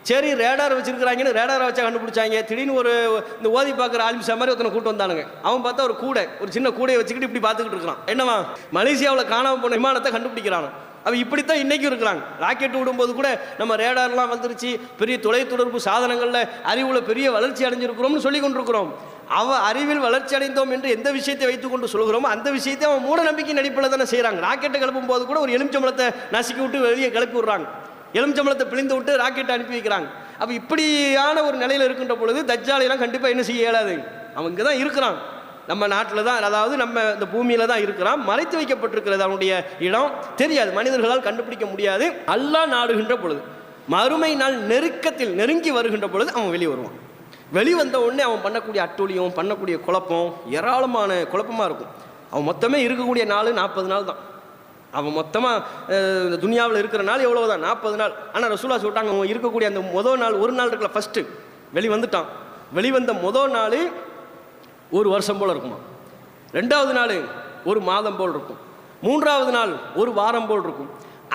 சரி ரேடார் வச்சிருக்கிறாங்கன்னு ரேடாரை வச்சா கண்டுபிடிச்சாங்க. திடீர்னு ஒரு இந்த ஓதி பார்க்குற ஆலிம்சா மாதிரி ஒருத்தனை கூட்டு வந்தானுங்க. அவன் பார்த்தா ஒரு கூடை, ஒரு சின்ன கூடையை வச்சுக்கிட்டு இப்படி பார்த்துக்கிட்டு இருக்கிறான். என்னவா, மலேசியாவில் காணாமல் போன விமானத்தை கண்டுபிடிக்கிறான். அவன் இப்படித்தான் இன்றைக்கும் இருக்கிறாங்க. ராக்கெட் விடும்போது கூட நம்ம ரேடார்லாம் வந்துருச்சு, பெரிய தொலைத்தொடர்பு சாதனங்களில் அறிவில் பெரிய வளர்ச்சி அடைஞ்சிருக்கிறோம்னு சொல்லி கொண்டிருக்கிறோம். அவன் அறிவில் வளர்ச்சி அடைந்தோம் என்று எந்த விஷயத்தை வைத்துக்கொண்டு சொல்கிறோமோ அந்த விஷயத்தை அவன் மூட நம்பிக்கை அடிப்படையில் தானே செய்கிறாங்க. ராக்கெட்டை கிளப்பும் போது கூட ஒரு எலுமிச்சம்பழத்தை நசுக்கி விட்டு வெளியே கிளப்பி விடுறாங்க, எலுமிச்சம்பழத்தை பிழிந்து விட்டு ராக்கெட்டை அனுப்பி வைக்கிறாங்க. அப்போ இப்படியான ஒரு நிலையில் இருக்கின்ற பொழுது தஜ்ஜாலையெல்லாம் கண்டிப்பாக என்ன செய்ய இயலாது, அவன் இங்கே தான் இருக்கிறான், நம்ம நாட்டில் தான், அதாவது நம்ம இந்த பூமியில் தான் இருக்கிறான், மறைத்து வைக்கப்பட்டிருக்கிறது அவனுடைய இடம், தெரியாது, மனிதர்களால் கண்டுபிடிக்க முடியாது. அல்லாஹ் நாடுகின்ற பொழுது, மறுமை நாள் நெருக்கத்தில் நெருங்கி வருகின்ற பொழுது அவன் வெளியே வருவான். வெளிவந்த உடனே அவன் பண்ணக்கூடிய அட்டூழியம், பண்ணக்கூடிய குழப்பம், ஏராளமான குழப்பமாக இருக்கும். அவன் மொத்தமே இருக்கக்கூடிய நாள் 40 நாள் தான். அவன் மொத்தமாக இந்த துனியாவில் இருக்கிற நாள் எவ்வளோ தான், 40 நாள். ஆனால் ரசூலுல்லாஹ் சொல்லிட்டாங்க, அவன் இருக்கக்கூடிய அந்த முதல் நாள், ஒரு நாள் இருக்கல, ஃபஸ்ட்டு வெளிவந்துட்டான், வெளிவந்த முதல் நாள் ஒரு வருஷம் போல் இருக்குமா, 2வது நாள் ஒரு மாதம் போல் இருக்கும், 3வது நாள் ஒரு வாரம் போல் இருக்கும்,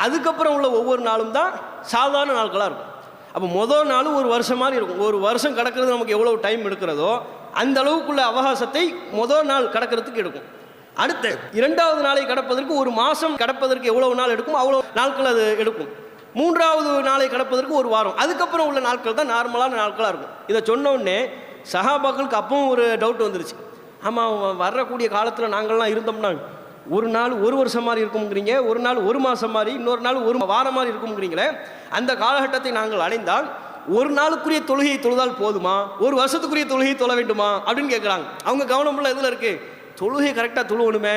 அதுக்கப்புறம் உள்ள ஒவ்வொரு நாளும் தான் சாதாரண நாட்களாக இருக்கும். அப்போ முதல் நாள் ஒரு வருஷம் மாதிரி இருக்கும். ஒரு வருஷம் கடக்கிறது நமக்கு எவ்வளோ டைம் எடுக்கிறதோ அந்த அளவுக்குள்ள அவகாசத்தை முதல் நாள் கடக்கிறதுக்கு எடுக்கும். அடுத்த 2வது நாளை கடப்பதற்கு ஒரு மாதம் கடப்பதற்கு எவ்வளவு நாள் எடுக்கும், அவ்வளோ நாட்கள் அது எடுக்கும். 3வது நாளை கடப்பதற்கு ஒரு வாரம், அதுக்கப்புறம் உள்ள நாட்கள் தான் நார்மலான நாட்களாக இருக்கும். இதை சொன்ன உடனே சஹாபாக்களுக்கு அப்பவும் ஒரு டவுட் வந்துருச்சு. ஆமாம், வரக்கூடிய காலத்தில் நாங்கள்லாம் இருந்தோம்னா ஒரு நாள் ஒரு வருஷம் மாதிரி இருக்குங்கிறீங்க, ஒரு நாள் ஒரு மாதம் மாதிரி, இன்னொரு நாள் ஒரு வாரம் மாதிரி இருக்குங்கிறீங்களே, அந்த காலகட்டத்தை நாங்கள் அடைந்தால் ஒரு நாளுக்குரிய தொழுகையை தொழுதால் போதுமா, ஒரு வருஷத்துக்குரிய தொழுகையை தொழ வேண்டுமா அப்படின்னு கேட்குறாங்க. அவங்க கவனமுள்ள இதில் இருக்குது, தொழுகை கரெக்டாக தொழுவணுமே,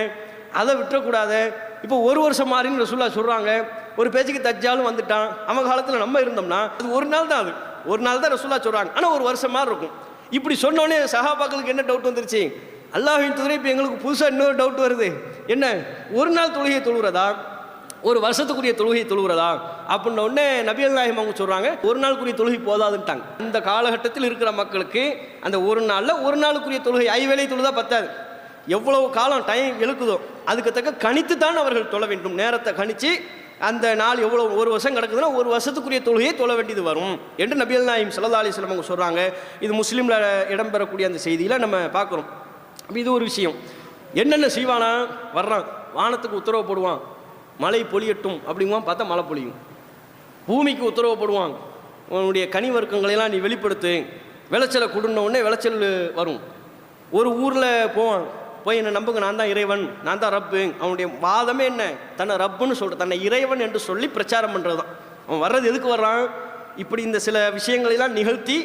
அதை விட்டுறக்கூடாது. இப்போ ஒரு வருஷம் மாறின்னு ரசூலுல்லாஹ் சொல்கிறாங்க. ஒரு பேச்சுக்கு தஜ்ஜாலும் வந்துட்டான், அவன் காலத்தில் நம்ம இருந்தோம்னா அது ஒரு நாள் தான், அது ஒரு நாள் தான் ரசூலுல்லாஹ் சொல்கிறாங்க, ஆனால் ஒரு வருஷம் மாதிரி இருக்கும். இப்படி சொன்னோடனே சஹாபாக்களுக்கு என்ன டவுட் வந்துருச்சு, அல்லாஹ்வின் தூதரே இப்போ எங்களுக்கு புதுசாக இன்னொரு டவுட் வருது, என்ன ஒரு நாள் தொழுகையை தொழுகிறதா, ஒரு வருஷத்துக்குரிய தொழுகையை தொழுகிறதா அப்படின்ன உடனே நபிகள் நாயகம் அவங்க சொல்கிறாங்க, ஒரு நாளுக்குரிய தொழுகை போதாதுன்ட்டாங்க. இந்த காலகட்டத்தில் இருக்கிற மக்களுக்கு அந்த ஒரு நாளில் ஒரு நாளுக்குரிய தொழுகை 5 வேளை தொழுதா பத்தாது, எவ்வளவு காலம் டைம் இழுக்குதோ அதுக்கு தக்க கணித்து தான் அவர்கள் தொழ வேண்டும், நேரத்தை கணித்து அந்த நாள் எவ்வளோ ஒரு வருஷம் கிடக்குதுன்னா ஒரு வருஷத்துக்குரிய தொழுகையை தொழ வேண்டியது வரும் என்று நபிகள் நாயகம் ஸல்லல்லாஹு அலைஹி வஸல்லம் அவங்க சொல்கிறாங்க. இது முஸ்லீமில் இடம்பெறக்கூடிய அந்த செய்தியில் நம்ம பார்க்குறோம். அப்போ இது ஒரு விஷயம். என்னென்ன செய்வானா, வர்றான் வானத்துக்கு உத்தரவு போடுவான் மழை பொழியட்டும் அப்படிங்குவான், பார்த்தா மழை பொழியும். பூமிக்கு உத்தரவு போடுவான் உன்னுடைய கனி வர்க்கங்களையெல்லாம் நீ வெளிப்படுத்து, விளைச்சலை கொடுன உடனே விளைச்சல் வரும். ஒரு ஊரில் போவான், போய் என்னை நம்புங்க, நான் தான் இறைவன், நான் தான் ரப்பு. அவனுடைய வாதமே என்ன, தன்னை ரப்புன்னு சொல்கிற, தன்னை இறைவன் என்று சொல்லி பிரச்சாரம் பண்ணுறது தான். அவன் வர்றது எதுக்கு வர்றான், இப்படி இந்த சில விஷயங்களெல்லாம் நிகழ்த்தி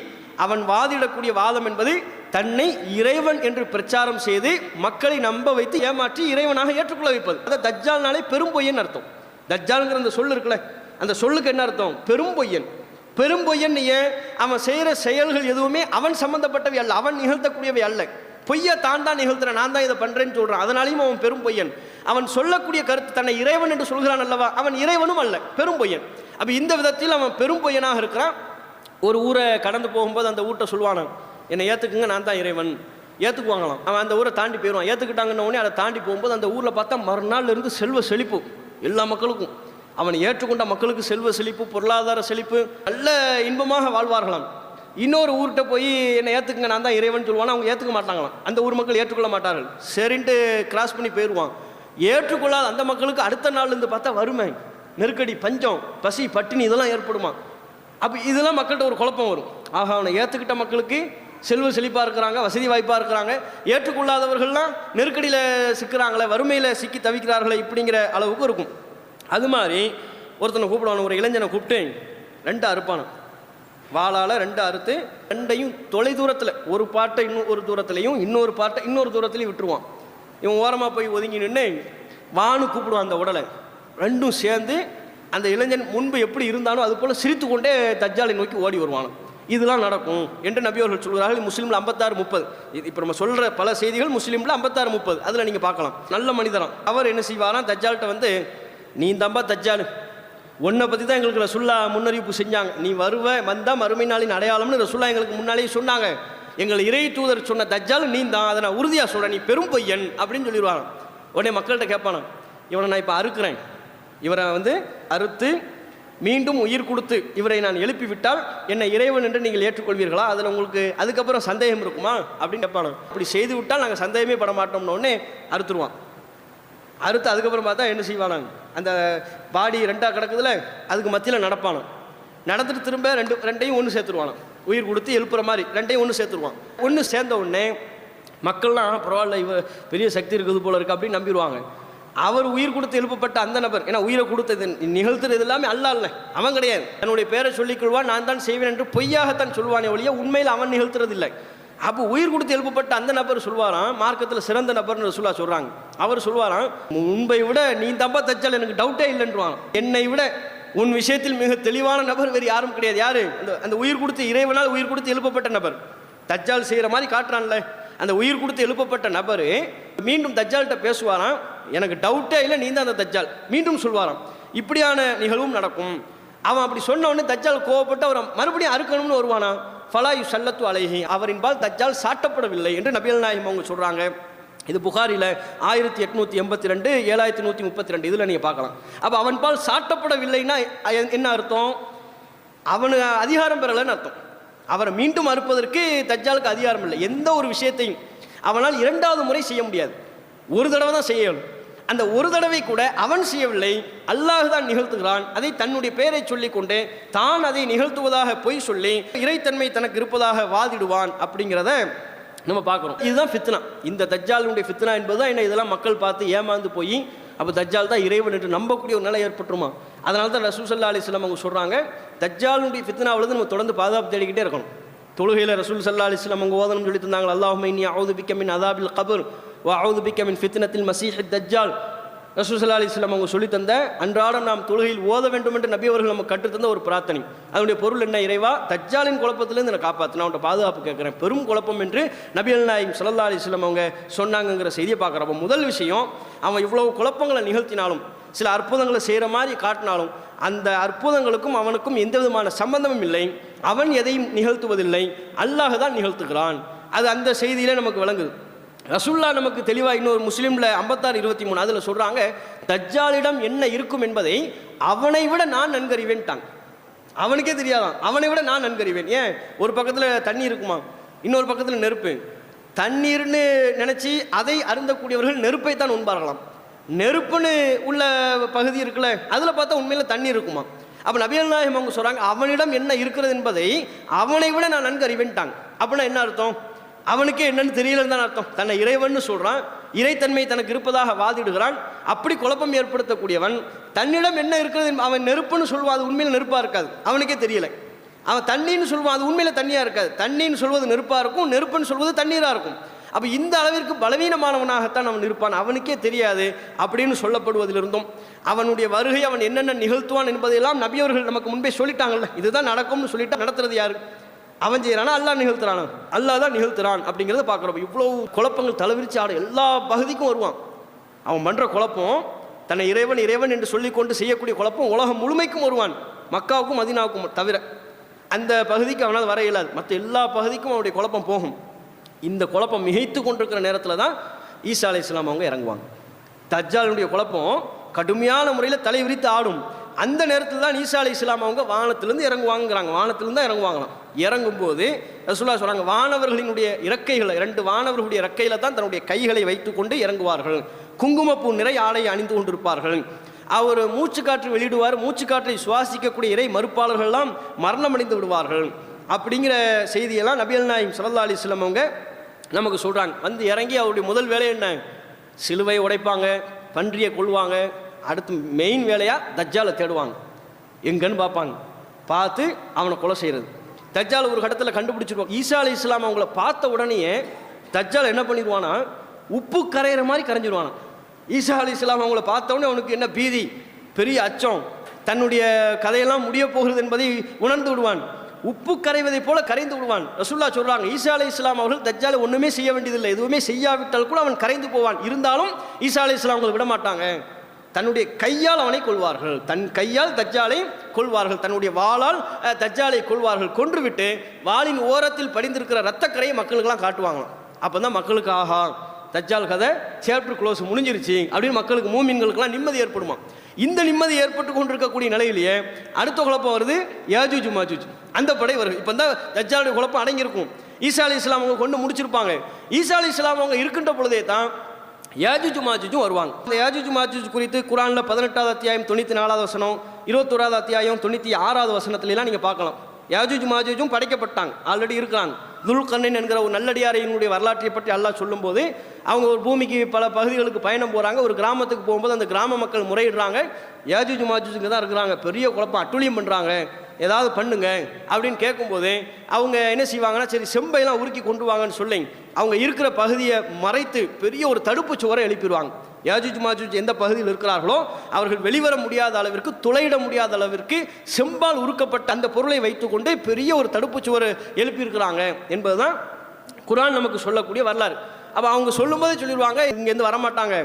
அவன் வாதிடக்கூடிய வாதம் என்பது தன்னை இறைவன் என்று பிரச்சாரம் செய்து மக்களை நம்ப வைத்து ஏமாற்றி இறைவனாக ஏற்றுக்கொள்ள வைப்பது. அதை தஜ்ஜால்னாலே பெரும் பொய்யன் அர்த்தம். தஜ்ஜால்ங்கிற அந்த சொல்லு இருக்குல்ல, அந்த சொல்லுக்கு என்ன அர்த்தம், பெரும் பொய்யன். பெரும் பொய்யன் ஏன், அவன் செய்கிற செயல்கள் எதுவுமே அவன் சம்பந்தப்பட்டவை அல்ல, அவன் நிகழ்த்தக்கூடியவை அல்ல. பொய்யை தான் நிகழ்த்துறேன், நான் தான் இதை பண்ணுறேன்னு சொல்கிறான், அதனாலையும் அவன் பெரும் பொய்யன். அவன் சொல்லக்கூடிய கருத்து தன்னை இறைவன் என்று சொல்கிறான் அல்லவா, அவன் இறைவனும் அல்ல, பெரும் பொய்யன். அப்போ இந்த விதத்தில் அவன் பெரும் பொய்யனாக இருக்கிறான். ஒரு ஊரை கடந்து போகும்போது அந்த ஊட்ட சொல்லுவானான், என்னை ஏற்றுக்குங்க, நான் தான் இறைவன். ஏற்றுக்குவாங்களாம். அவன் அந்த ஊரை தாண்டி போயிடுவான். ஏற்றுக்கிட்டாங்கன்னு உடனே அதை தாண்டி போகும்போது அந்த ஊரில் பார்த்தா மறுநாள் இருந்து செல்வ செழிப்பு எல்லா மக்களுக்கும். அவனை ஏற்றுக்கொண்ட மக்களுக்கு செல்வ செழிப்பு, பொருளாதார செழிப்பு, நல்ல இன்பமாக வாழ்வார்களாம். இன்னொரு ஊர்கிட்ட போய் என்னை ஏற்றுக்குங்க, நான் தான் இறைவன் சொல்லுவானா, அவங்க ஏற்றுக்க மாட்டாங்களாம். அந்த ஊர் மக்கள் ஏற்றுக்கொள்ள மாட்டார்கள். சரின்ட்டு கிராஸ் பண்ணி போயிடுவான். ஏற்றுக்கொள்ளாத அந்த மக்களுக்கு அடுத்த நாள்லேருந்து பார்த்தா வறுமை, நெருக்கடி, பஞ்சம், பசி, பட்டினி இதெல்லாம் ஏற்படுமா. அப்போ இதெல்லாம் மக்கள்கிட்ட ஒரு குழப்பம் வரும். ஆக அவனை ஏற்றுக்கிட்ட மக்களுக்கு செல்வ செழிப்பாக இருக்கிறாங்க, வசதி வாய்ப்பாக இருக்கிறாங்க, ஏற்றுக்கொள்ளாதவர்கள்லாம் நெருக்கடியில் சிக்கிறாங்களே, வறுமையில் சிக்கி தவிக்கிறார்களே, இப்படிங்கிற அளவுக்கு இருக்கும். அது மாதிரி ஒருத்தனை கூப்பிடுவான, ஒரு இளைஞனை கூப்பிட்டு 2 அறுப்பான, வாளால் 2 அறுத்து 2ஐயும் தொலை தூரத்தில், ஒரு பாட்டை இன்னொரு தூரத்துலையும் இன்னொரு பாட்டை இன்னொரு தூரத்துலையும் விட்டுருவான். இவன் ஓரமாக போய் ஒதுங்கி நின்று வான்னு கூப்பிடுவான் அந்த உடலை. 2ம் சேர்ந்து அந்த இளைஞன் முன்பு எப்படி இருந்தானோ அது போல் சிரித்து கொண்டே தஜ்ஜாலை நோக்கி ஓடி வருவான். இதெல்லாம் நடக்கும் என்று நபி அவர்கள் சொல்கிறார்கள். முஸ்லீமில் 56:30. இப்போ நம்ம சொல்கிற பல செய்திகள் முஸ்லீமில் 56:30 அதில் நீங்கள் பார்க்கலாம். நல்ல மனிதராம் அவர் என்ன செய்வாராம், தஜ்ஜால்கிட்ட வந்து, நீ தம்பா தஜ்ஜால், உன்னை பற்றி தான் எங்களுக்கு ரசுல்லா முன்னறிவிப்பு செஞ்சாங்க, நீ வந்தால் மறுமை நாளின் அடையாளம்னு ரசுல்லா எங்களுக்கு முன்னாலேயே சொன்னாங்க, எங்கள் இறை தூதர் சொன்ன தஜ்ஜால் நீ தான், அதை நான் உறுதியாக சொல்கிறேன், நீ பெரும் பொய்யன் அப்படின்னு சொல்லிடுவாங்க. உடனே மக்கள்கிட்ட கேட்பானா, இவனை நான் இப்போ அறுக்கிறேன், இவரை வந்து அறுத்து மீண்டும் உயிர் கொடுத்து இவரை நான் எழுப்பிவிட்டால் என்னை இறைவன் என்று நீங்கள் ஏற்றுக்கொள்வீர்களா, அதில் உங்களுக்கு அதுக்கப்புறம் சந்தேகம் இருக்குமா அப்படின்னு கேட்பானோ. அப்படி செய்து விட்டால் நாங்கள் சந்தேகமே பட மாட்டோம்னோடனே அறுத்துருவான். அறுத்து அதுக்கப்புறம் பார்த்தா என்ன செய்வானாங்க, அந்த பாடி 2ஆக கிடக்குதுல அதுக்கு மத்தியில் நடப்பானோ. நடந்துட்டு திரும்ப 2ஐயும் ஒன்று சேர்த்துருவானோ, உயிர் கொடுத்து எழுப்புற மாதிரி 2ஐயும் ஒன்று சேர்த்துருவான். ஒன்று சேர்ந்த உடனே மக்கள்லாம் பரவாயில்ல, இவ பெரிய சக்தி இருக்குது போல இருக்கு அப்படின்னு நம்பிடுவாங்க. அவர் உயிர் கொடுத்து எழுப்பப்பட்ட அந்த நபர், ஏன்னா உயிரை கொடுத்தது நிகழ்த்துறது எல்லாமே அல்லாஹ் இல்லை, அவன் கிடையாது. தன்னுடைய பேரை சொல்லிக்கொள்வான், நான் தான் செய்வேன் என்று பொய்யாகத்தான் சொல்வானே ஒழிய உண்மையில் அவன் நிகழ்த்துறது இல்லை. அப்போ உயிர் கொடுத்து எழுப்பப்பட்ட அந்த நபர் சொல்வாராம், மார்க்கத்தில் சிறந்த நபர்னு ரசூலுல்லாஹ் சொல்கிறாங்க. அவர் சொல்வாராம், முன்பை விட நீ தப்பா தச்சால் எனக்கு டவுட்டே இல்லைன்றான், என்னை விட உன் விஷயத்தில் மிக தெளிவான நபர் வேறு யாரும் கிடையாது. யாரு, அந்த உயிர் கொடுத்து இறைவனால் உயிர் கொடுத்து எழுப்பப்பட்ட நபர். தஜ்ஜால் செய்கிற மாதிரி காட்டுறான்ல, அந்த உயிர் கொடுத்து எழுப்பப்பட்ட நபர் மீண்டும் தஜ்ஜால்கிட்ட பேசுவாராம், எனக்கு டவுட்டே இல்லை நீ தான் அந்த தஜ்ஜால், மீண்டும் சொல்வாராம். இப்படியான நிகழ்வும் நடக்கும். அவன் அப்படி சொன்ன உடனே தஜ்ஜால் கோவப்பட்டு அவரை மறுபடியும் அறுக்கணும்னு வருவானா. ஃபலாயு சல்லத்து அலைஹி, அவரின் பால் தஜ்ஜால் சாட்டப்படவில்லை என்று நபிகள் நாயகம் அவங்க சொல்கிறாங்க. இது புகாரில் 1882, 7132 இதில் நீங்கள் பார்க்கலாம். அப்போ அவன் பால் சாட்டப்படவில்லைன்னா என்ன அர்த்தம், அவனு அதிகாரம் பெறலைன்னு அர்த்தம். அவரை மீண்டும் அறுப்பதற்கு தஜ்ஜாலுக்கு அதிகாரம் இல்லை. எந்த ஒரு விஷயத்தையும் அவனால் 2வது முறை செய்ய முடியாது, ஒரு தடவை தான் செய்யணும். அந்த ஒரு தடவை கூட அவன் செய்யவில்லை, அல்லாஹ் தான் நிகழ்த்துகிறான். அதை தன்னுடைய பெயரை சொல்லிக் கொண்டு தான் அதை நிகழ்த்துவதாக பொய் சொல்லி இறைத்தன்மை தனக்கு இருப்பதாக வாதிடுவான். அப்படிங்கிறத நம்ம பார்க்குறோம். இதுதான் ஃபித்னா. இந்த தஜ்ஜாலுடைய ஃபித்னா என்பது தான் என்ன, இதெல்லாம் மக்கள் பார்த்து ஏமாந்து போய் அப்போ தஜ்ஜால் தான் இறைவன் என்று நம்பக்கூடிய ஒரு நிலை ஏற்பட்டுருமா. அதனால தான் ரசூல் ஸல்லல்லாஹு அலைஹி வஸல்லம் அவங்க சொல்கிறாங்க, தஜ்ஜாலுடைய ஃபித்னாவிலிருந்து நம்ம தொடர்ந்து பாதுகாப்பு தேடிக்கிட்டே இருக்கணும். தொழுகையில் ரசூல் ஸல்லல்லாஹு அலைஹி வஸல்லம் அவங்க ஓதனம் சொல்லி தந்தாங்க, அல்லாஹும்ம இன்னி அஊது பிக்க மின் அஸாபில் கப்ர் வ அஊது பிக்க மின் ஃபித்னத்தில் மஸீஹித் தஜ்ஜால். ரசூல் ஸல்லல்லாஹு அலைஹி வஸல்லம் அவங்க சொல்லி தந்த அன்றாடம் நாம் தொழுகையில் ஓத வேண்டும் என்று நபி அவர்கள் நமக்கு கற்றுத்தந்த ஒரு பிரார்த்தனை. அதனுடைய பொருள் என்ன, இறைவா தஜ்ஜாலின் குழப்பத்திலிருந்து என்னை காப்பாற்று, நான் அவன்கிட்ட பாதுகாப்பு கேட்குறேன், பெரும் குழப்பம் என்று நபிகள் நாயகம் ஸல்லல்லாஹு அலைஹி வஸல்லம் அவங்க சொன்னாங்கங்கிற செய்தியை பார்க்குறப்ப முதல் விஷயம், அவன் இவ்வளவு குழப்பங்களை நிகழ்த்தினாலும் சில அற்புதங்களை செய்கிற மாதிரி காட்டினாலும் அந்த அற்புதங்களுக்கும் அவனுக்கும் எந்த விதமான சம்பந்தமும் இல்லை, அவன் எதையும் நிகழ்த்துவதில்லை, அல்லாஹ் தான் நிகழ்த்துகிறான். அது அந்த செய்தியிலே நமக்கு விளங்குது. ரசூல்லா நமக்கு தெளிவாக இன்னொரு முஸ்லீமில் 56:23 அதில் சொல்கிறாங்க, தஜ்ஜாலிடம் என்ன இருக்கும் என்பதை அவனை விட நான் நன்கறிவேன்ட்டாங்க. அவனுக்கே தெரியாதான், அவனை விட நான் நன்கறிவேன். ஏன், ஒரு பக்கத்தில் தண்ணி இருக்குமா, இன்னொரு பக்கத்தில் நெருப்பு. தண்ணீர்னு நினச்சி அதை அருந்தக்கூடியவர்கள் நெருப்பை தான் உண்பார்களாம். நெருப்புன்னு உள்ள பகுதி இருக்குல்ல, அதில் பார்த்தா உண்மையில் தண்ணி இருக்குமா. அப்போ நபிகள் நாயகம் அவங்க சொல்கிறாங்க, அவனிடம் என்ன இருக்கிறது என்பதை அவனை விட நான் நன்கு அறிவேன்ட்டாங்க. அப்படின்னா என்ன அர்த்தம், அவனுக்கே என்னன்னு தெரியலன்னு தான் அர்த்தம். தன்னை இறைவன் சொல்கிறான், இறைத்தன்மை தனக்கு இருப்பதாக வாதிடுகிறான். அப்படி குழப்பம் ஏற்படுத்தக்கூடியவன் தன்னிடம் என்ன இருக்கிறது, அவன் நெருப்புன்னு சொல்வான், அது உண்மையில் நெருப்பாக இருக்காது, அவனுக்கே தெரியலை. அவன் தண்ணின்னு சொல்வான், அது உண்மையில் தண்ணியாக இருக்காது, தண்ணின்னு சொல்வது நெருப்பாக இருக்கும், நெருப்புன்னு சொல்வது தண்ணீராக இருக்கும். அப்போ இந்த அளவிற்கு பலவீனமானவனாகத்தான் அவன் இருப்பான், அவனுக்கே தெரியாது அப்படின்னு சொல்லப்படுவதிலிருந்தும் அவனுடைய வருகை அவன் என்னென்ன நிகழ்த்துவான் என்பதையெல்லாம் நபியவர்கள் நமக்கு முன்பே சொல்லிட்டாங்கல்ல. இதுதான் நடக்கும்னு சொல்லிட்டா நடத்துறது யாரு, அவன் செய்யறானா அல்லாஹ் நிகழ்த்துறானா, அல்லாஹ் தான் நிகழ்த்துறான் அப்படிங்கிறத பார்க்குறோம். இவ்வளோ குழப்பங்கள் தலைவிரிச்சு ஆட எல்லா பகுதிக்கும் வருவான். அவன் பண்ணுற குழப்பம், தன்னை இறைவன் இறைவன் என்று சொல்லிக்கொண்டு செய்யக்கூடிய குழப்பம் உலகம் முழுமைக்கும் வருவான், மக்காவுக்கும் மதீனாவுக்கும் தவிர. அந்த பகுதிக்கு அவனால் வர இயலாது, மற்ற எல்லா பகுதிக்கும் அவனுடைய குழப்பம் போகும். இந்த குழப்பம் மிகைத்து கொண்டிருக்கிற நேரத்தில் தான் ஈசா அலைஹிஸ்ஸலாம் அவங்க இறங்குவாங்க. தஜ்ஜாலுடைய குழப்பம் கடுமையான முறையில் தலை விரித்து ஆடும். அந்த நேரத்தில் தான் ஈசா அலைஹிஸ்ஸலாம் அவங்க வானத்திலிருந்து இறங்குவாங்கிறாங்க. வானத்திலிருந்து தான் இறங்குவாங்களாம். இறங்கும்போது ரசூலுல்லாஹ் சொல்கிறாங்க, வானவர்களினுடைய இறக்கைகளை, 2 வானவர்களுடைய இறக்கையில தான் தன்னுடைய கைகளை வைத்து கொண்டு இறங்குவார்கள். குங்குமப்பூ நிறை ஆடை அணிந்து கொண்டிருப்பார்கள். அவர் மூச்சுக்காற்று வெளியிடுவார். மூச்சுக்காற்றை சுவாசிக்கக்கூடிய இறை மறுப்பாளர்கள்லாம் மரணம் அடைந்து விடுவார்கள். அப்படிங்கிற செய்தியெல்லாம் நபிகள் நாயகம் ஸல்லல்லாஹு அலைஹி வஸல்லம் அவங்க நமக்கு சொல்கிறாங்க. வந்து இறங்கி அவருடைய முதல் வேலை என்ன, சிலுவை உடைப்பாங்க, பன்றியை கொள்வாங்க. அடுத்து மெயின் வேலையாக தஜ்ஜாலை தேடுவாங்க. எங்கன்னு பார்ப்பாங்க, பார்த்து அவனை கொலை செய்கிறது. தஜ்ஜால் ஒரு கட்டத்தில் கண்டுபிடிச்சிருவாங்க. ஈசா அலைஹிஸ்ஸலாம் அவங்கள பார்த்த உடனேயே தஜ்ஜால் என்ன பண்ணிடுவானா, உப்பு கரையிற மாதிரி கரைஞ்சிருவானா. ஈசா அலைஹிஸ்ஸலாம் அவங்கள பார்த்த உடனே அவனுக்கு என்ன பீதி, பெரிய அச்சம், தன்னுடைய கதையெல்லாம் முடிய போகிறது என்பதை உணர்ந்து விடுவான். உப்பு கரைவதை போல கரைந்து விடுவான். ரசூலுல்லாஹ் சொல்றாங்க, ஈசா அலைஹிஸ்ஸலாம் அவர்கள் தஜ்ஜாலை ஒன்றுமே செய்ய வேண்டியதில்லை, எதுவுமே செய்யாவிட்டால் கூட அவன் கரைந்து போவான். இருந்தாலும் ஈசா அலைஹிஸ்ஸலாம் அவங்களை விட மாட்டாங்க. தன்னுடைய கையால் அவனை கொள்வார்கள், தன் கையால் தஜ்ஜாலை கொள்வார்கள், தன்னுடைய வாளால் தஜ்ஜாலை கொள்வார்கள். கொன்றுவிட்டு வாளின் ஓரத்தில் படிந்திருக்கிற இரத்தக்கரையை மக்களுக்கெல்லாம் காட்டுவாங்களாம். அப்போ தான் மக்களுக்கு ஆஹா தஜ்ஜால் கதை சாப்டர் க்ளோஸ் முடிஞ்சிருச்சு அப்படின்னு மக்களுக்கு, மூமின்களுக்கெல்லாம் நிம்மதி ஏற்படுமா. இந்த நிம்மதி ஏற்பட்டு கொண்டிருக்கக்கூடிய நிலையிலேயே அடுத்த குழப்பம் வருது, யாஜூஜ் மாஜூஜ் அந்த படை வருது. இப்போ தான் தஜ்ஜாலுடைய குழப்பம் அடங்கியிருக்கும். ஈசா அலைஹிஸ்ஸலாம் அவங்க கொண்டு முடிச்சிருப்பாங்க. ஈசா அலைஹிஸ்ஸலாம் அவங்க இருக்கின்ற பொழுதே தான் யாஜூஜ் மாஜூஜும் வருவாங்க. அந்த யாஜூஜ் மாஜூஜ் குறித்து குர்ஆனில் 18வது அத்தியாயம் 94வது வசனம், 21வது அத்தியாயம் 96வது வசனத்துலாம் நீங்கள் பார்க்கலாம். யாஜூஜ் மாஜூஜும் படைக்கப்பட்டாங்க, ஆல்ரெடி இருக்கிறாங்க. துல்கர்னைன் என்கிற ஒரு நல்லடியாரையினுடைய வரலாற்றை பற்றி அல்லாஹ் சொல்லும்போது, அவங்க ஒரு பூமிக்கு பல பகுதிகளுக்கு பயணம் போகிறாங்க. ஒரு கிராமத்துக்கு போகும்போது அந்த கிராம மக்கள் முறையிடுறாங்க, யாஜூஜ் மாஜூஜுங்க தான் இருக்கிறாங்க, பெரிய குழப்பம், அட்டுழியம் பண்ணுறாங்க, ஏதாவது பண்ணுங்க அப்படின்னு கேட்கும்போது அவங்க என்ன செய்வாங்கன்னா, சரி செம்பையெல்லாம் உருக்கி கொண்டு வாங்கன்னு சொல்லி அவங்க இருக்கிற பகுதியை மறைத்து பெரிய ஒரு தடுப்பு சுவரை எழுப்பிடுவாங்க. யாஜூஜ் மாஜூஜ் எந்த பகுதியில் இருக்கிறார்களோ அவர்கள் வெளிவர முடியாத அளவிற்கு, துளையிட முடியாத அளவிற்கு செம்பால் உருக்கப்பட்ட அந்த பொருளை வைத்துக்கொண்டு பெரிய ஒரு தடுப்பு சுவரை எழுப்பியிருக்கிறாங்க என்பதுதான் குர்ஆன் நமக்கு சொல்லக்கூடிய வரலாறு. அப்போ அவங்க சொல்லும்போதே சொல்லிடுவாங்க, இங்கேருந்து வரமாட்டாங்க,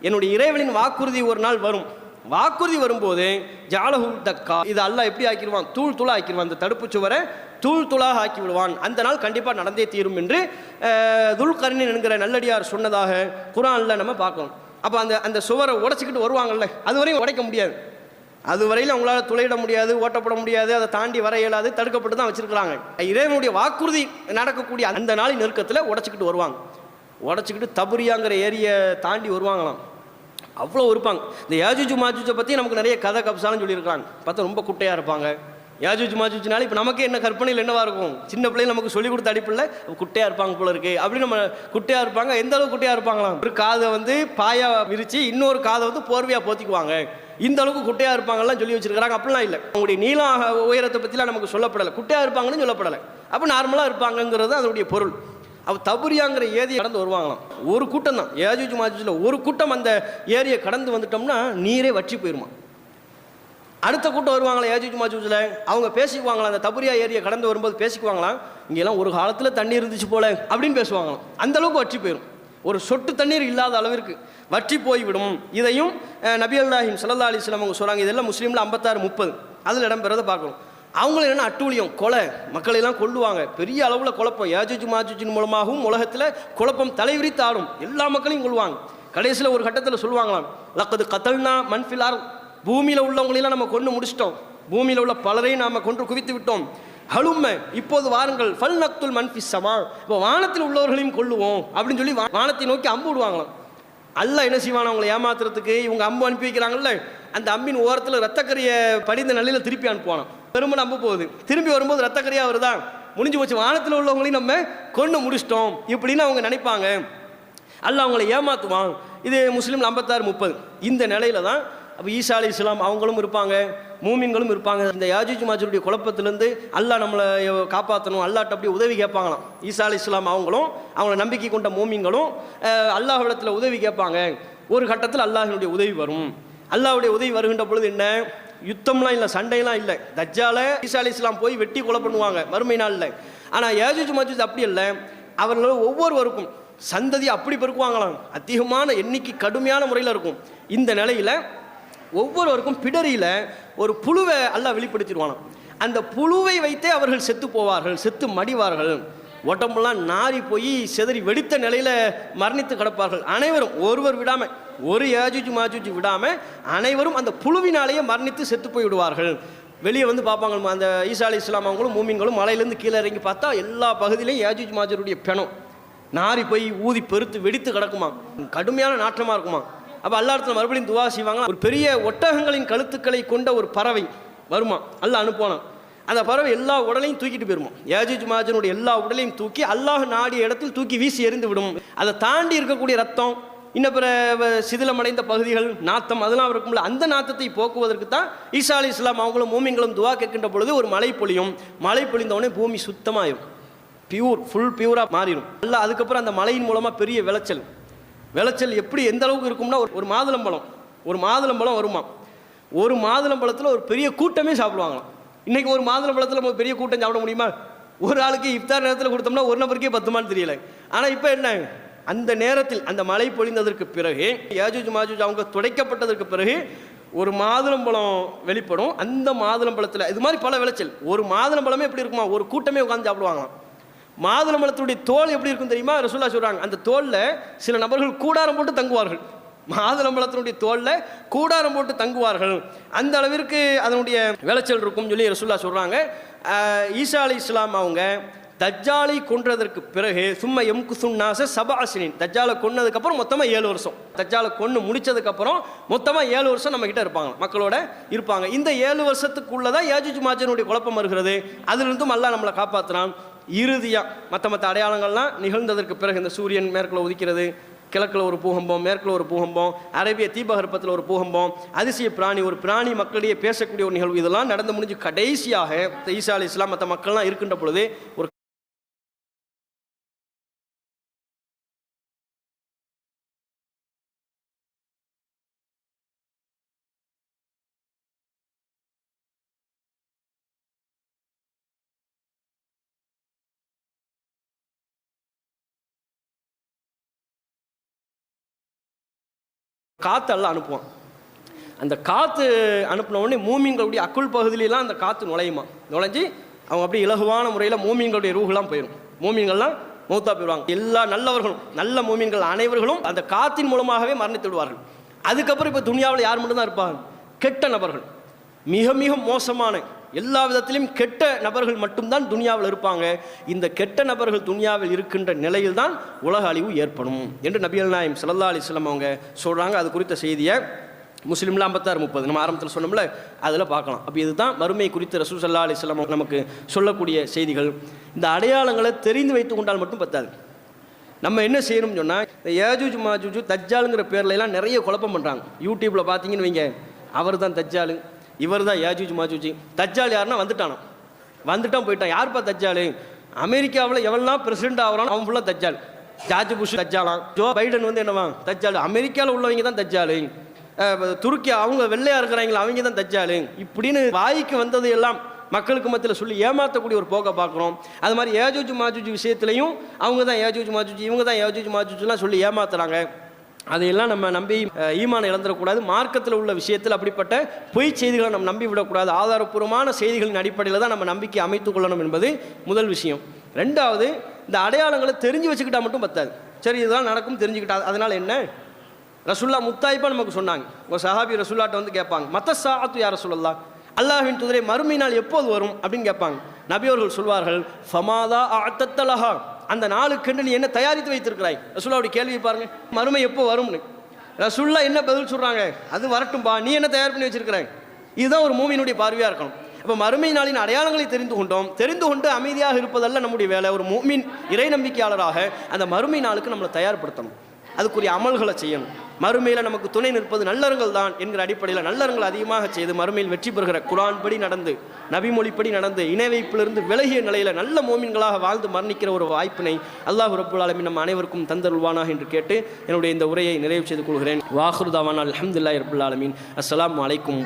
என்னுடைய இறைவனின் வாக்குறுதி ஒரு நாள் வரும். வாக்குறுதி வரும்போது ஜாலஹு தக்கா, இது அல்லாஹ் எப்படி ஆக்கிடுவான், தூள் தூளாக ஆக்கிடுவான், அந்த தடுப்பு சுவரை தூள் தூளாக ஆக்கி விடுவான். அந்த நாள் கண்டிப்பாக நடந்தே தீரும் என்று துல்கர்னைன் என்கிற நல்லடியார் சொன்னதாக குர்ஆனில் நம்ம பார்க்கணும். அப்போ அந்த சுவரை உடைச்சிக்கிட்டு வருவாங்கல்ல, அதுவரையும் உடைக்க முடியாது, அதுவரையில் அவங்களால துளையிட முடியாது, ஓட்டப்பட முடியாது, அதை தாண்டி வர இயலாது, தடுக்கப்பட்டு தான் வச்சிருக்கிறாங்க. இறைவனுடைய வாக்குறுதி நடக்கக்கூடிய அந்த நாளின் நெருக்கத்தில் உடைச்சிக்கிட்டு வருவாங்க. உடைச்சிக்கிட்டு தபுரியாங்கிற ஏரியை தாண்டி வருவாங்களாம். அவ்வளோ இருப்பாங்க. இந்த யாஜூஜ் மாஜூஜை பற்றி நமக்கு நிறைய கதை கப்சாலும் சொல்லியிருக்காங்க. பார்த்தா ரொம்ப குட்டையாக இருப்பாங்க. யாஜூஜ் மாஜூஜ்னால இப்போ நமக்கு என்ன கற்பனையில் என்னவா இருக்கும், சின்ன பிள்ளைங்க நமக்கு சொல்லிக் கொடுத்த அடிப்பில் குட்டையாக இருப்பாங்க போல இருக்கு அப்படின்னு நம்ம குட்டையாக இருப்பாங்க. எந்த அளவுக்கு குட்டையாக இருப்பாங்களாம், ஒரு காதை வந்து பாயா விரித்து இன்னொரு காதை வந்து போர்வையாக போத்திக்குவாங்க, இந்த அளவுக்கு குட்டையாக இருப்பாங்கலாம் சொல்லி வச்சிருக்கிறாங்க. அப்படிலாம் இல்லை, அவங்களுடைய நீள உயரத்தை பற்றிலாம் நமக்கு சொல்லப்படலை, குட்டையாக இருப்பாங்கன்னு சொல்லப்படலை. அப்போ நார்மலாக இருப்பாங்கங்கிறது அதனுடைய பொருள். அவ தபுரியாங்கிற ஏரியை கடந்து வருவாங்களாம். ஒரு கூட்டம் தான், யாஜூஜ் மாஜூஜில் ஒரு கூட்டம் அந்த ஏரியை கடந்து வந்துட்டோம்னா நீரே வற்றி போயிருமா. அடுத்த கூட்டம் வருவாங்களா யாஜூஜ் மாஜூஜில், அவங்க பேசிக்குவாங்களாம், அந்த தபுரியா ஏரியை கடந்து வரும்போது பேசிக்குவாங்களாம், இங்கெல்லாம் ஒரு காலத்தில் தண்ணி இருந்துச்சு போல அப்படின்னு பேசுவாங்களாம். அந்த அளவுக்கு வற்றி போயிடும், ஒரு சொட்டு தண்ணீர் இல்லாத அளவிற்கு வற்றி போய்விடும். இதையும் நபிகள் நாயகம் ஸல்லல்லாஹு அலைஹி வஸல்லம் அவங்க சொல்கிறாங்க. இதெல்லாம் முஸ்லீமில் 56:30 அதில் இடம்பெறதை பார்க்கணும். அவங்கள என்னென்னா அட்டூழியம், கொலை, மக்களையெல்லாம் கொல்லுவாங்க, பெரிய அளவில் குழப்பம். யாஜூஜ் மாஜூஜின் மூலமாகவும் உலகத்தில் குழப்பம் தலைவிரித்து ஆடும், எல்லா மக்களையும் கொள்வாங்க. கடைசியில் ஒரு கட்டத்தில் சொல்லுவாங்களாம், லக்கது கத்தல்னா மண்ஃபிலார், பூமியில் உள்ளவங்களெல்லாம் நம்ம கொண்டு முடிச்சிட்டோம், பூமியில் உள்ள பலரையும் நாம் கொன்று குவித்து விட்டோம். ஹலும்ம, இப்போது வாருங்கள், ஃபல் நக்துல் மன்ஃபிஸ் சமா, இப்போ வானத்தில் உள்ளவர்களையும் கொள்ளுவோம் அப்படின்னு சொல்லி வானத்தை நோக்கி அம்பு விடுவாங்களாம். அல்லாஹ் என்ன செய்வான், அவங்களை ஏமாத்துறதுக்கு இவங்க அம்பு அனுப்பி வைக்கிறாங்கல்ல, அந்த அம்பின் ஓரத்தில் ரத்தக்கரியை படிந்த நிலையில் திருப்பி அனுப்புவானோ. பெருமை நம்ப போகுது, திரும்பி வரும்போது ரத்தக்கரியாக வருதா, முடிஞ்சு போச்சு, வானத்தில் உள்ளவங்களையும் நம்ம கொண்டு முடிச்சிட்டோம் இப்படின்னு அவங்க நினைப்பாங்க. அல்லாஹ் அவங்களை ஏமாத்துவான். இது முஸ்லீம் 56:30. இந்த நிலையில தான் அப்போ ஈசா அலைஹிஸ்ஸலாம் அவங்களும் இருப்பாங்க, மூமின்களும் இருப்பாங்க. இந்த யாஜூஜ் மாஜூஜுடைய குழப்பத்திலேருந்து அல்லாஹ் நம்மளை காப்பாற்றணும், அல்லாஹ்ட்ட அப்படி உதவி கேட்பாங்களாம். ஈசா அலைஹிஸ்ஸலாம் அவங்களும் அவங்கள நம்பிக்கை கொண்ட மூமின்களும் அல்லாஹ்விடத்தில் உதவி கேட்பாங்க. ஒரு கட்டத்தில் அல்லாஹ்வினுடைய உதவி வரும். அல்லாஹ்வுடைய உதவி வருகின்ற பொழுது என்ன, யுத்தம்லாம் இல்லை, சண்டையெல்லாம் இல்லை. தஜ்ஜால ஈசா அலைஹிஸ்ஸலாம் போய் வெட்டி கொலை பண்ணுவாங்க மறுமை நாளில். ஆனால் யாஜூஜ் மாஜூஜ் அப்படி இல்லை, அவர்கள் ஒவ்வொருவருக்கும் சந்ததி அப்படி பெருக்குவாங்களாம், அதிகமான எண்ணிக்கை கடுமையான முறையில் இருக்கும். இந்த நிலையில் ஒவ்வொருவருக்கும் பிடரியில் ஒரு புழுவை அல்லாஹ் வெளிப்படுத்திடுவானாம். அந்த புழுவை வைத்தே அவர்கள் செத்து போவார்கள், செத்து மடிவார்கள், உடம்பெல்லாம் நாரி போய் செதறி வெடித்த நிலையில் மரணித்து கிடப்பார்கள். அனைவரும் ஒருவர் விடாமல், ஒரு யாஜூஜ் மாஜூஜ் விடாமல் அனைவரும் அந்த புழுவினாலேயே மரணித்து செத்து போய் விடுவார்கள். வெளியே வந்து பார்ப்பாங்க, அந்த ஈசா அலைஹிஸ்ஸலாம் அவங்களும் மூமின்களும் மலையிலேருந்து கீழே இறங்கி பார்த்தா எல்லா பகுதியிலையும் யாஜூஜ் மாஜூஜுடைய பிணம் நாரி போய் ஊதி பெருத்து வெடித்து கிடக்குமா, கடுமையான நாற்றமாக இருக்குமா. அப்போ அல்லா இடத்துல மறுபடியும் துவா செய்வாங்க. ஒரு பெரிய ஒட்டகங்களின் கழுத்துக்களை கொண்ட ஒரு பறவை வருமா, அல்லாஹ் அனுப்புவானா. அந்த பறவை எல்லா உடலையும் தூக்கிட்டு போயிருமா, யாஜூஜ் மாஜூஜுடைய எல்லா உடலையும் தூக்கி அல்லாஹ் நாடிய இடத்தில் தூக்கி வீசி எறிந்து விடும். அதை தாண்டி இருக்கக்கூடிய ரத்தம், இன்னும் பிற சிதிலமடைந்த பகுதிகள், நாத்தம் அதெல்லாம் இருக்கும்ல, அந்த நாத்தத்தை போக்குவதற்கு தான் ஈசா அலைஹிஸ்ஸலாம் அவங்களும் மூமின்களும் துவா கேட்கின்ற பொழுது ஒரு மழை பொழியும். மழை பொழிந்தவுடனே பூமி சுத்தமாயிரும், ஃபுல் பியூராக மாறிடும். அல்ல அதுக்கப்புறம் அந்த மழையின் மூலமாக பெரிய விளைச்சல் எப்படி எந்த அளவுக்கு இருக்கும்னா, ஒரு மாதுளம்பழம் வருமா, ஒரு மாதுளம்பழத்தில் ஒரு பெரிய கூட்டமே சாப்பிடுவாங்களாம். இன்றைக்கி ஒரு மாதுளம்பழத்தில் நம்ம பெரிய கூட்டம் சாப்பிட முடியுமா? ஒரு ஆளுக்கு இஃப்தார் நேரத்தில் கொடுத்தோம்னா ஒரு நபருக்கே 10 தெரியல. ஆனால் இப்போ என்ன, அந்த நேரத்தில் அந்த மழை பொழிந்ததற்கு பிறகு, யாஜூஜ் மாஜூஜ் அவங்க துடைக்கப்பட்டதற்கு பிறகு ஒரு மாதுளம்பழம் வெளிப்படும். அந்த மாதுளம்பழத்தில் இது மாதிரி பல விளைச்சல், ஒரு மாதுளம்பழமே எப்படி இருக்குமா, ஒரு கூட்டமே உட்காந்து சாப்பிடுவாங்களாம். மாதுளம்பழத்துடைய தோல் எப்படி இருக்கும் தெரியுமா, ரசூலுல்லாஹ் சொல்றாங்க, அந்த தோல்ல சில நபர்கள் கூடாரம் போட்டு தங்குவார்கள். மாதுளம்பழத்தினுடைய தோல்ல கூடாரம் போட்டு தங்குவார்கள், அந்த அளவிற்கு அதனுடைய விளைச்சல் இருக்கும் சொல்லி ரசூலுல்லாஹ் சொல்றாங்க. ஈசா அலைஹிஸ்ஸலாம் அவங்க தஜ்ஜாலை கொன்றதற்கு பிறகு சும்மா எம்குசுன்னாச சபாசினின், தஜ்ஜாலை கொன்னதுக்கப்புறம் மொத்தமாக 7 வருஷம், தஜ்ஜாலை கொன்று முடித்ததுக்கப்புறம் மொத்தமாக 7 வருஷம் நம்மக்கிட்ட இருப்பாங்க, மக்களோட இருப்பாங்க. இந்த 7 வருஷத்துக்குள்ளதான் யாஜூஜ் மாஜூஜுடைய குழப்பம் வருகிறது. அதிலிருந்தும் அல்லாஹ் நம்மளை காப்பாற்றுறான். இறுதியாக மற்ற அடையாளங்கள்லாம் நிகழ்ந்ததற்கு பிறகு, இந்த சூரியன் மேற்கில் உதிக்கிறது, கிழக்கில் ஒரு பூகம்பம், மேற்கில் ஒரு பூகம்பம், அரேபிய தீபகற்பத்தில் ஒரு பூகம்பம், அதிசய பிராணி, ஒரு பிராணி மக்களிடையே பேசக்கூடிய ஒரு நிகழ்வு, இதெல்லாம் நடந்து முடிஞ்சு கடைசியாக ஈசா அலைஹிஸ்ஸலாம் மற்ற மக்கள்லாம் இருக்கின்ற பொழுது ஒரு காற்று எல்லாம் அனுப்புவான். அந்த காற்று அனுப்பின உடனே மூமின்களுடைய அக்குள் பகுதியிலாம் அந்த காற்று நுழைஞ்சு அவங்க அப்படியே இலகுவான முறையில் மூமின்களுடைய ரூஹெல்லாம் போயிடும். மூமின்கள்லாம் மௌத்தா போயிடுவாங்க. எல்லா நல்லவர்களும், நல்ல மூமின்கள் அனைவர்களும் அந்த காற்றின் மூலமாகவே மரணித்து விடுவார்கள். அதுக்கப்புறம் இப்போ துனியாவில் யார் மட்டும்தான் இருப்பாங்க, கெட்ட நபர்கள், மிக மிக மோசமான எல்லா விதத்திலும் கெட்ட நபர்கள் மட்டும்தான் துனியாவில் இருப்பாங்க. இந்த கெட்ட நபர்கள் துனியாவில் இருக்கின்ற நிலையில் தான் உலக அழிவு ஏற்படும் என்று நபிகள் நாயகம் ஸல்லல்லாஹு அலைஹி வஸல்லம் அவங்க சொல்கிறாங்க. அது குறித்த செய்தியை முஸ்லிம்ல 56:30 நம்ம ஆரம்பத்தில் சொன்னோம்ல, அதில் பார்க்கலாம். அப்போ இதுதான் மறுமை குறித்து ரசூல் ஸல்லல்லாஹு அலைஹி வஸல்லம் நமக்கு சொல்லக்கூடிய செய்திகள். இந்த அடையாளங்களை தெரிந்து வைத்து கொண்டால் மட்டும் பத்தாது, நம்ம என்ன செய்யணும்னு சொன்னால், யாஜூஜ் மாஜூஜ் தஜ்ஜாலுங்கிற பேர்லாம் நிறைய குழப்பம் பண்ணுறாங்க. யூடியூப்பில் பார்த்தீங்கன்னு வைங்க, அவர் தான் தஜ்ஜாலு, இவர் தான் யாஜூஜ் மாஜூஜ். தஜ்ஜால் யாருன்னா வந்துட்டான் போயிட்டான். யார்ப்பா தஜ்ஜாலு? அமெரிக்காவில் எவெல்லாம் பிரசிடென்ட் ஆகிறான் அவன் ஃபுல்லாக தஜ்ஜால். ஜார்ஜ் புஷ் தஜ்ஜாலாம், ஜோ பைடன் வந்து என்னவா தஜ்ஜாலு. அமெரிக்காவில் உள்ளவங்க தான் தஜ்ஜாலு, துருக்கி அவங்க வெள்ளையாக இருக்கிறாங்களா அவங்க தான் தஜ்ஜாலு. இப்படின்னு வாய்க்கு வந்தது எல்லாம் மக்களுக்கு மத்தியில் சொல்லி ஏமாற்றக்கூடிய ஒரு போக்கை பார்க்குறோம். அது மாதிரி யாஜூஜ் மாஜூஜ் விஷயத்துலையும் அவங்க தான் யாஜூஜ் மாஜூஜ், இவங்க தான் யாஜூஜ் மாஜூஜ்லாம் சொல்லி ஏமாத்துறாங்க. அதையெல்லாம் நம்ம நம்பி ஈமான் இழந்துடக்கூடாது. மார்க்கத்தில் உள்ள விஷயத்தில் அப்படிப்பட்ட பொய் செய்திகளை நம்ம நம்பி விடக்கூடாது. ஆதாரப்பூர்வமான செய்திகளின் அடிப்படையில் தான் நம்ம நம்பிக்கை அமைத்துக் கொள்ளணும் என்பது முதல் விஷயம். ரெண்டாவது, இந்த அடையாளங்களை தெரிஞ்சு வச்சுக்கிட்டா மட்டும் பத்தாது. சரி, இதுதான் நடக்கும் தெரிஞ்சுக்கிட்டா அதனால் என்ன? ரசுல்லா முத்தாய்ப்பா நமக்கு சொன்னாங்க. ஒரு சஹாபி ரசுல்லாட்ட வந்து கேட்பாங்க, மத்த சாத்து யார் ரசூலல்லா, அல்லாஹ்வின் தூதரே மறுமை நாள் எப்போது வரும் அப்படின்னு கேட்பாங்க. நபி அவர்கள் சொல்வார்கள், ஃபமாதா அத்தலஹா, அந்த நாளுக்கென்று நீ என்ன தயாரித்து வைத்திருக்கிறாய்? ரசூல்லாவுடைய கேள்வி பாருங்க, மறுமை எப்போ வரும்னு. ரசூல்லா என்ன பதில் சொல்றாங்க? அது வரட்டும்பா, நீ என்ன தயார் பண்ணி வச்சிருக்கிறாய்? இதுதான் ஒரு மூமினுடைய பார்வையாக இருக்கணும். இப்போ மறுமை நாளின் அடையாளங்களை தெரிந்து கொண்டு அமைதியாக இருப்பதல்ல நம்முடைய வேலை. ஒரு மூமின் இறை நம்பிக்கையாளராக அந்த மறுமை நாளுக்கு நம்மளை தயார்படுத்தணும், அதுக்குரிய அமல்களை செய்யணும். மறுமையில் நமக்கு துணை நிற்பது நல்லறங்கள் தான் என்கிற அடிப்படையில் நல்லறங்கள் அதிகமாக செய்து மறுமையில் வெற்றி பெறுகிற, குர்ஆன் படி நடந்து நபிமொழிப்படி நடந்து இணை வைப்பிலிருந்து விலகிய நிலையில் நல்ல மோமின்களாக வாழ்ந்து மரணிக்கிற ஒரு வாய்ப்பினை அல்லாஹ் ரப்புல் ஆலமீன் நம் அனைவருக்கும் தந்தருள்வானாக என்று கேட்டு என்னுடைய இந்த உரையை நிறைவு செய்து கொள்கிறேன். வாஹிரு தாவானா அல்ஹம்துலில்லாஹி ரப்பில் ஆலமீன். அஸ்ஸலாமு அலைக்கும்.